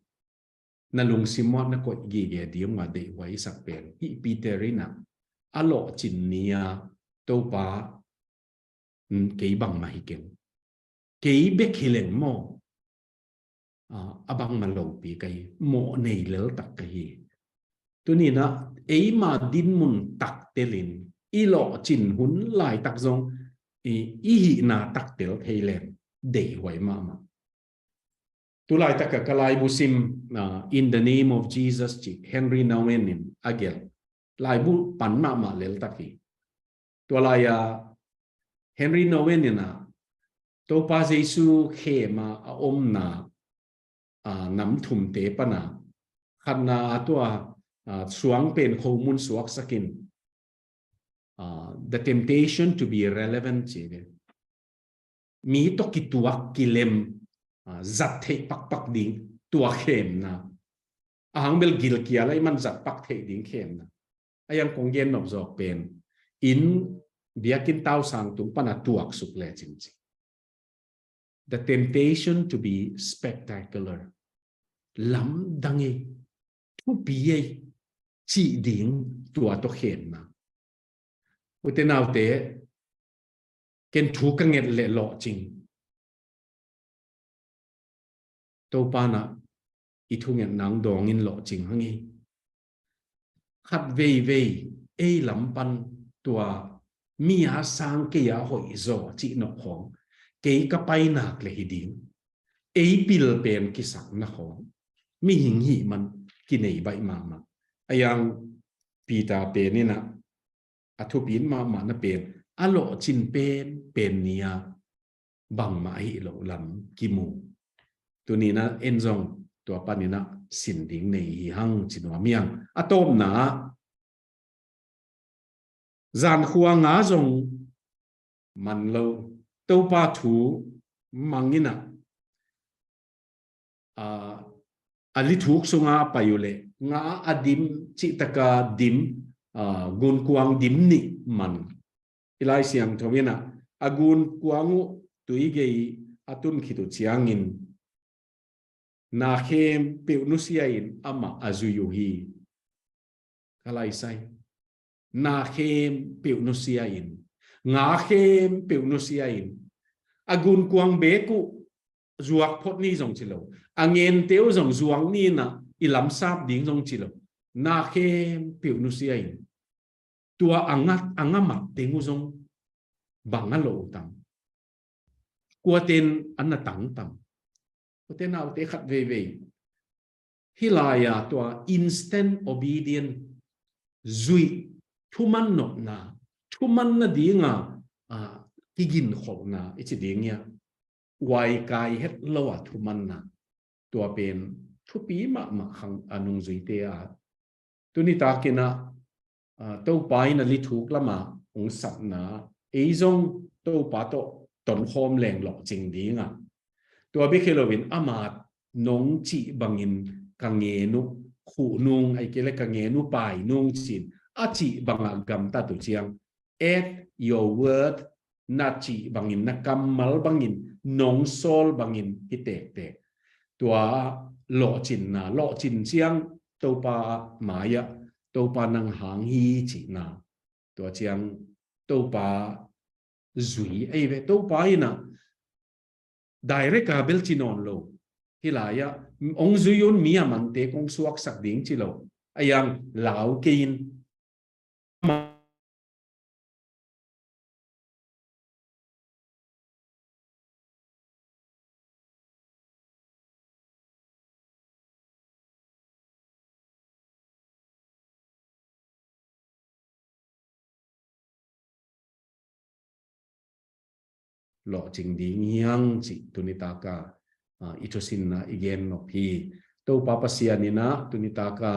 na lung simwa na ko gi ge diam ma de wai sak pen hi peterina alo chin nia to pa ke bang ma hi ken ke be khilen mo abang ma lo pi kai mo nei lel tak ka hi tu ni na e ma din mun tak telin ilo chin hun lai tak zong hi na tak tel theilen dei hoi ma tu lai ta ka kalai busim in the name of Jesus chi Henry Nouwen agel lai bu pan ma lel taki tu lai Henry Nouwen na to pa Jesu khe ma na nam thum te pana khanna to suang pen kho mun suak sakin the temptation to be relevant chi mi to ki tuak kilem zat the pak ding tua khem na ahang bel gil kia lai man zat pak the ding khem na ayang kong gen nop jok pen in biakin tau sang tung pana tuak suk le ching chi the temptation to be spectacular lam dangi thu pi chi ding tua to khem na uten nào te ken thu ka nget le lo ching to pa na i thu nget nang dong in lo ching hangi khat vei e lam pan tua mi a sang ke ya hoi zo chi no khong ke ka pai nak le hi ding e pil pen ki sak na khong mi hing hi man ki nei bai ma ayang pita pe ni na athu pin ma na pen a lo chin pen nia bang ma hi lo lam ki mu tu ni na en zong tua pa ni na sin ding nei hi hang chinwa miang atom na zan khuwa nga zong man lo to pa thu mangina ali thuk sunga payule nga adim chi taka dim gun kuang dim ni man ilai siang thomina agun kuangu tuigei atun khitu chiangin na khem peunusia in ama azuyuhi kalai sai na khem peunusia in nga khem peunusia in agun kuang beku zuak phot ni jong chilo angen teu jong zuang ni na ilam sap ding jong chilo na khem peunusia in tua angamat tengu jong bangalo tam kuaten anna tang tam kuaten au te khat ve hilaya tua instant obedient zui thuman no na thuman na dinga tigin khol na ichi dingya wai kai het lowa thuman na tua pen thupi ma khang anung zui te a tuni ta kina to pai na li thuk lama ong sat na eizong to pa to ton khom leng lo ching dinga tua bi khelowin amat nong chi bangin kange nu khu nung ai kele kange nu pai nung chin a chi banga gam ta tu chiang add your word na chi bangin na kamal bangin nong sol bangin te tua lo chin chiang to pa maya to pa nang hang hi chi na tua chiang to pa zui ai ve to pa ina direct ka bel chinon lo hilaya ong zuyun mia man te kong suak sak ding chi lo ayang lao kein lo ching ding yang chi tunita ka itosin na igen no phi to papa siani na tunita ka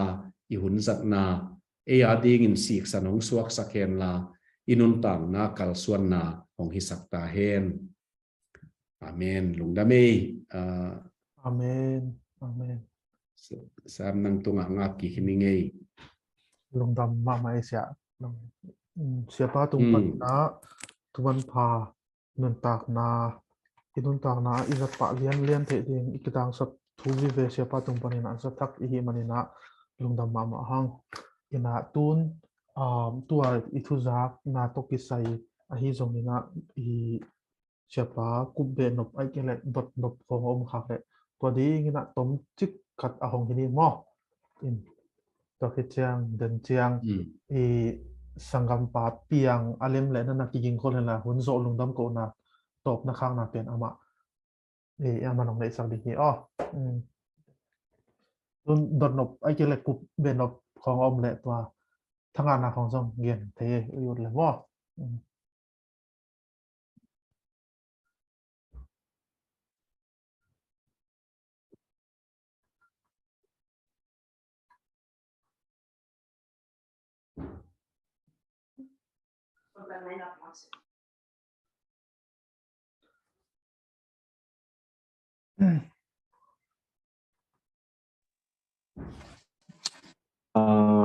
ihun zat na e ading in sik sanong suak sakhen la inun tang na kal suan na hong hi sakta hen amen lungdame amen sam nang tunga nga ki hiningei lungdam ma sia siapa tumpan na tuman pa nun tak na izat pa lian the ding ikitang sap thuvi ve siapa tumpan na sa thak i manina lungdam ma hang ina tun tua ituzak na tokisai ahi zongina i siapa kubbe nop ai kele dot nop khom khake to ding ina tom chik khat ahong hini mo in to ke chiang den chiang i sangam pa piang alem le na kiging ko la hun zo lungdam ko na top na khang na pen ama ama nong le sang di hi dun dot nop ai ke le kup ben nop khong om le twa thanga na khong song gen the yut le wo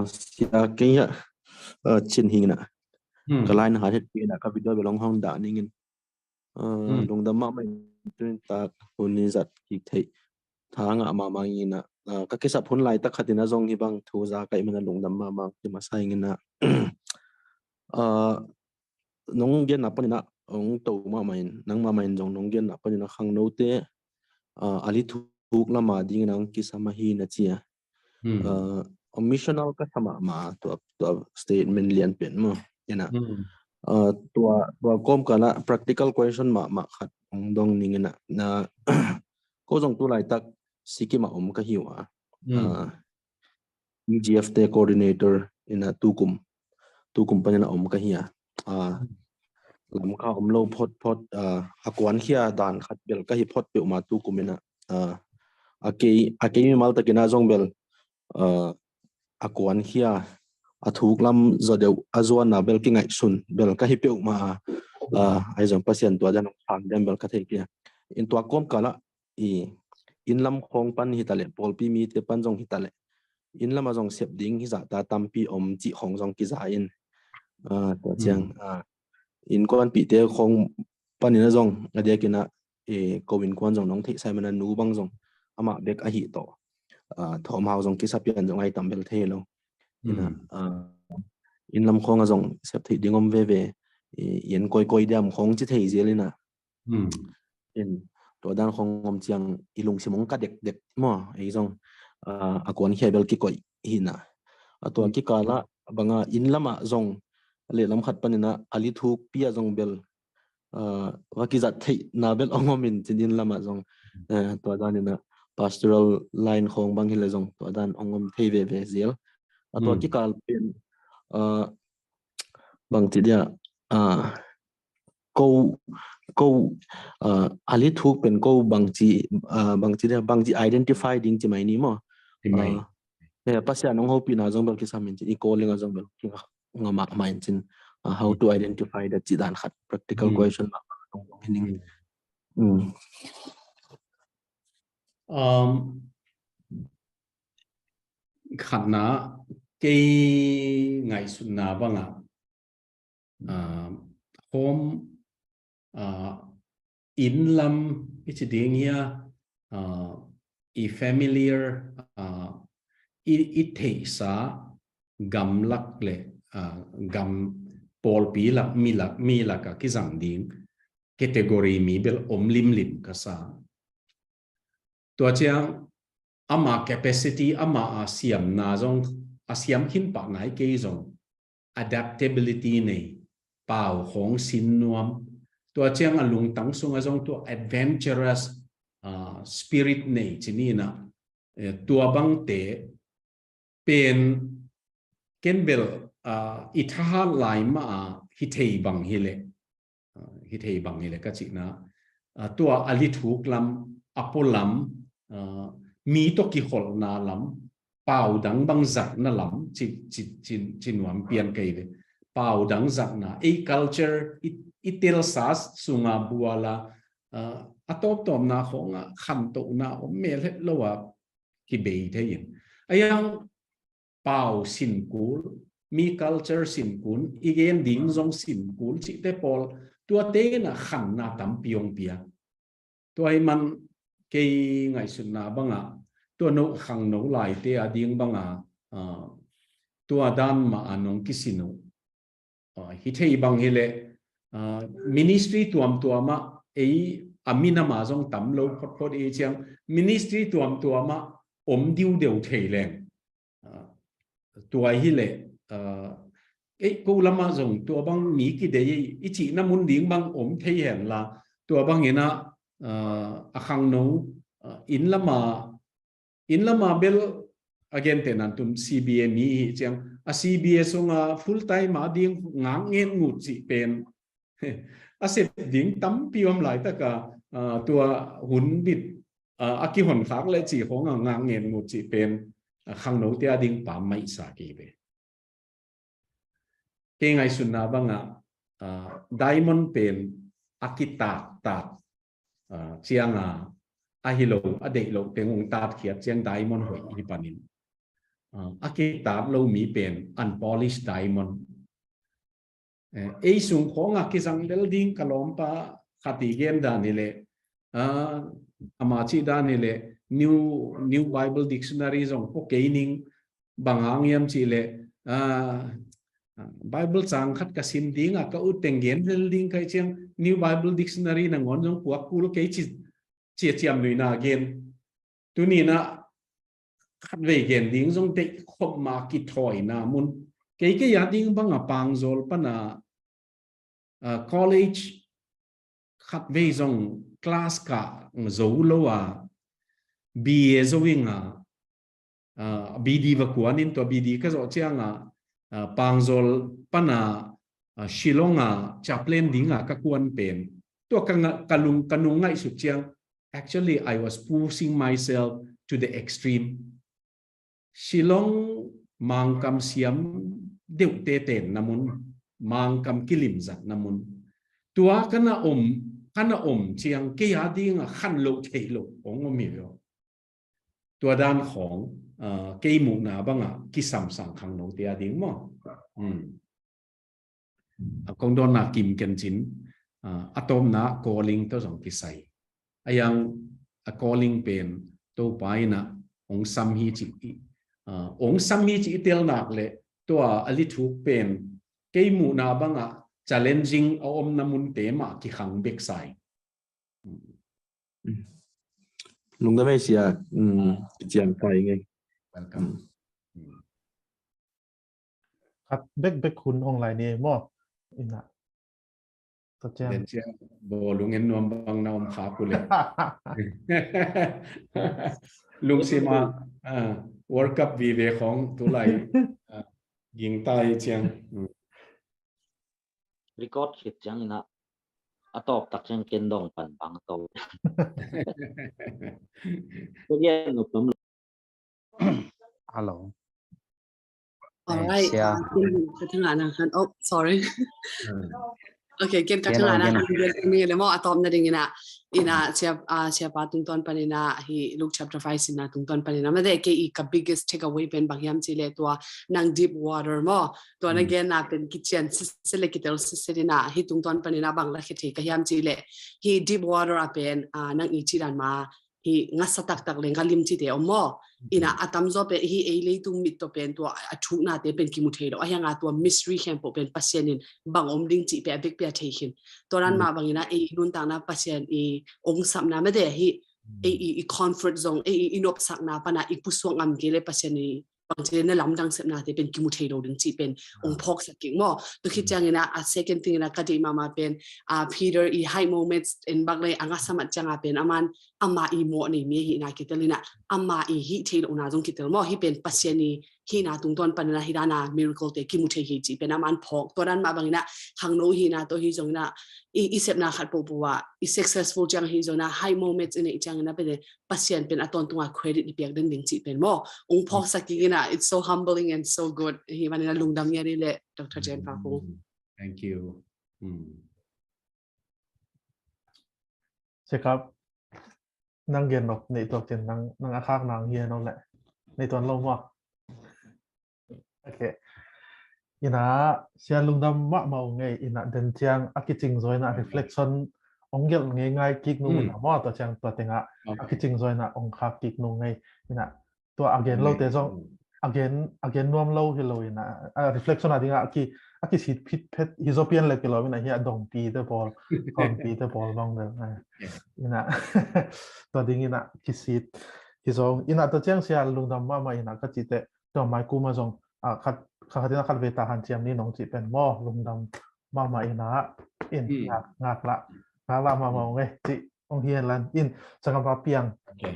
sia kenya chin hing na kalai na hadet pi na ka video belong hong da ningin long da ma mai tun ta huni zat ki thei thanga ma ma ngi na ka ke sap hun lai ta khatina zong hi bang thu za kai mana long da ma ki ma sai ngi na nong gen na pa na ong to ma mai nang ma mai jong nong gen na pa na khang no te ali thuk la ma ding nang ki sama hi na chia missional ka sama ma to statement lian pen mo yana tua kom kana practical question ma khat dong ningena na ko jong tu lai tak sikima ka hiwa EGFT coordinator ina tukum panina ka hiya lam ka lo phot akwan khia dan khat bel ka hi phot pe ma tukumina akei mal takina jong bel akwan khia athuk lam zodeu azwa na bel ki ngai sun bel ka hi pe ma ai jong pasien to jan phang dem bel ka thei kia in to kom kala in lam khong pan hi tale pol pi mi te pan jong hi tale in lam jong sep ding hi za ta tampi om chi khong jong ki za in to chang in kon pi te khong panina jong adia kina kowin kon jong nong thei sai mana nu bang jong ama bek a hi to thom hau jong ki sapian jong ai tambel the lo ina in lam khong a jong sep thei dingom ve yen koi diam khong chi thei zelina in to dan khong om chiang ilung simong ka dek mo ei jong akon hebel ki koi hina atwa ki kala banga in lama jong le lam khat panina ali thuk pia jong bel waki zat thei na bel ongomin chin lama jong to danina pastoral line khong bang hile jong to dan ongom thei ve zel atwa ki kal pen bang ti dia ko ali thuk pen ko bang chi identify ding chi mai ni mo pasya nong ho pi na jong bel ki samin chi ko lenga jong bel ki ngama main chin how to identify the chi dan khat practical question meaning khát na cái ngày xuân na bang hôm in lam cái gì tiếng kia familiar it thể sa gam lắc lệ gam Paul pi mi la ka cái dạng ding category mi bel lim ka sa tua chiang ama capacity ama asiam na jong asiam hin pa nai ke jong adaptability nei pau khong sin nuam tua chiang alung tang sung a jong to adventurous spirit nei chini na tua bang te pen kenbel itha lai ma hitei bang hile ka chi na tua ali thuk lam apolam mi to ki hol na lam pau dang bang zat na lam chin nuam pian kai ve pau dang zat na a culture itil sas sunga buala atop tom na khonga kham to na om mel het lowa ki be the yin ayang pau sin kul mi culture sin kun igen ding jong sin kul chi te pol tua te na kham na tam piong pia toy man cái ngày xuân na banga tua no khang no lai te ading banga tua dan ma anong kisino hi thei bang hele ministry tuam tuama ei amina ma jong tam lo phot e chiang ministry tuam tuama om diu deu thei leng tua hi le cái cô làm mà dùng tua băng mỹ cái đấy ít chỉ năm muốn điếng băng ốm thấy hiện là tua băng hiện na khang nấu in làm mà bel again tenan tum CBA mi chang a CBA songa full time mà điếng ngang nghe ngụt chỉ pen a sẽ điếng tắm piom lại tất cả tua hun bịt a ki hồn khác lại chỉ có ngang nghe ngụt chỉ pen khang nấu tia điếng pa mai sa ki be cái ngày xuân nào băng diamond pen akita tat chiang ahilo adelo pengong tat khiat chiang diamond hoi hi panin akita lo mi pen unpolished diamond sung khonga ki sang building kalompa khati gen da ni le amachi da ni le new bible dictionary jong po keining bangang yam chi le Bible sang khát cả sim tiếng à các út tiếng gen building cái chiang new Bible dictionary là ngon giống của cool cái chỉ chiam người na gen tu ni na khát về gen tiếng giống tệ không mà kỹ thổi na mun cái giá tiếng bằng à pang zol pa na college khát về giống class cả dấu lâu à BA dấu BD và của nên to BD cái rõ chiang pangzol pana Shillonga chaplain dinga kakuan pen to kanung ngai su chiang actually I was pushing myself to the extreme Shillong mangkam siam deute ten namun mangkam kilim zat namun tua kana om chiang ke ya dinga khan lo thei lo ong mi lo tua dan khong cây mù nào băng cái sầm sằng khang nấu tia tiếng mà công đôn là kim kiên chín atom na calling to giống cái say ayang calling pen to pai na ong sam hi chỉ tel nak le to ali thu pen cây mù nào băng challenging om namun te ma ki khang bek sai lung da mai sia chiang pai ngay welcomeครับเบกคุณออนไลน์นี่มั่วอินะตัวแจ้ง đến chưa bộ luôn em nuông bằng nào khá của lên luôn xem mà World Cup vì về không tôi lạiยิง tay chăng record hit chang ina atop tak chang ken dong pan pang to to yen no pam Hello. Alright, Yeah. oh sorry. Okay, get ka tanga na ni le mo atom na ding ina siapa tungton panina hi Luke chapter 5 sina tungton panina ma de ke I ka biggest takeaway pen bangyam chile to nang deep water mo to na gen na pen kitchen sele kitel sirina hi tungton panina bangla khithi ka yam chile hi deep water apen nang ichiran ma hi ngasatak tak lenga lim chi te omo ina atam zo pe hi ele tung mit to pen to athu na te pen ki muthei lo ayanga to mystery camp pen pasienin bang om ding chi pe bek pe thekin toran ma bangina e nun ta na pasien e ong sam na me de hi e comfort zone e inop sak na pa na ipusong am gele pasien ni bangche na lamdang sep na te pen ki muthei lo ding chi pen ong phok saking mo to khi changina a second thing na kati mama pen Peter I high moments in bagle anga samat changa pen aman ama I mo ni me hi na kitelina ama I hi thil una jong kitel mo hi pen pasiani hi na tungton panana hirana miracle te ki muthe hi chi pen aman phok toran ma bangina hangno hi na to hi jong na I sep na khat po buwa I successful chang hi jong na high moments in chang na pen pasien pen aton tunga credit ni piak ding chi pen mo ong phok sakigina it's so humbling and so good hi manina lungdam ya ri le Dr. Jen pa ko thank you ใช่ครับนั่งเรียนแบบในตัวเป็นนั่งอาคารนางเฮียนั่นแหละในตัวลงว่าโอเคอินะเสียลุงดำมาเอาไงอินะเดินเชียงอากิจิงซอยนะ reflection องเกลง่ายๆกิกนู่นนะว่าตัวเชียงตัวเต็งอะอากิจิงซอยนะองคากิกนู่นไงอินะตัว again เราแต่ซ่อง again นวมเราเฮโลอินะreflection อะไรเงี้ยอากิสิพิษเพชรฮิโซเปียนเลยกิโลวินะเฮียดงปีเตอร์บอลคอนปีเตอร์บอลบ้างเลยอินะตัวดิ้งอินะกิสิฮิโซอินะตัวเชียงเสียลุงดำมาอินะก็จิตเตตัวไมค์กูมาส่ง ข้าที่นักขัดเวตาหันเจียมนี่น้องจีเป็นหม้อลุงดำมาอินะอินงักละมาเว้ยจีองเฮียนลันอินสังกัดเปียง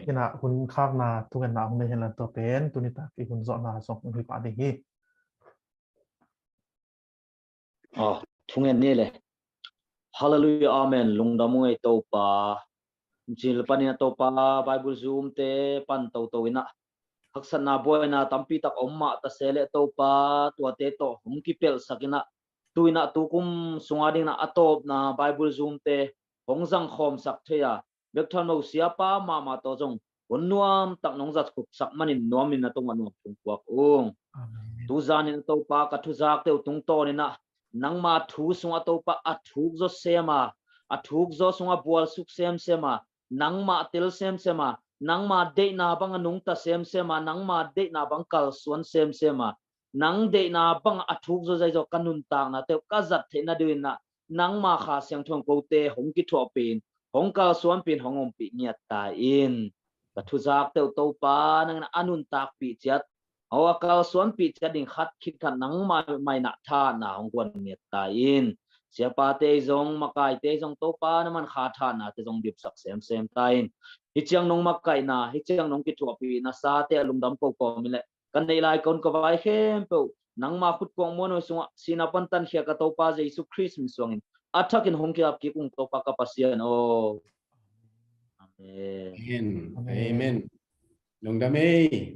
อินะคุณข้างนาทุกันนาองเฮียนลันตัวเป็นตุนิตาที่คุณสอนนาส่งคุณปาดีฮี อ๋อทุ่งเงินนี่เลยฮาเลลูยาอาเมนลุงดำมวยโตปาจิลปันยาโตปาไบเบิลซูมเตปันโตวินะฮักษณะบวยนะตัมปีตักอมมาตะเซเลโตปาตัวเตโตหงกิเปลสักินะตุยนะตุกุมสุงาดิงนะอตบนะไบเบิลซูมเตหงสังคมสักเทียเบกทันโมเสียปามาโตจงวันนวมตักน้องจัดขุกสักมันนวมินนะตรงวันนวมตุงกวกองตุจานินโตปากะทุจากเตวตุงโตนี่นะนังมาทูสุงอโตปะอัทูกโซเซมาอัทูกโซสุงอบัวสุกเซมเซมานังมาติลเซมเซมานังมาเดนาบังนุงตาเซมเซมานังมาเดนาบังกัลสวนเซมเซมานังเดนาบังอัทูกโซใจโจกันุนตางนะเตวกัจัดเทนะดูนะนังมาขาเสียงทวงโกเตหงกิทัวปีนหงกัลสวนปีนหงอมปีเงียตาอินกะทุจากเตวโตปานังอนุนตากปีเจ็ดเอาอากาศสวนปีจะดิ่งคัดคิดกันนังไม่หนักท่าหนาของคนเมียตาอินเสียปาเตจงมาไก่เตจงโตปานะมันขาดท่าหนาเตจงดิบสักเซมตาอินฮิเจียงนงมาไก่นาฮิเจียงนงกิจวัปีนาซาเตลุงดำโกโกมิเลกันในลายคนก็ไว้เข้มเปนังมาขุดกองมโนสงสินาปันตันเขียกโตปาเจสุคริสต์มิสวงินอัฐกินหงเกียบกิกุงโตปากาปัสยานโออาเมน Amen. Amen. Long dami.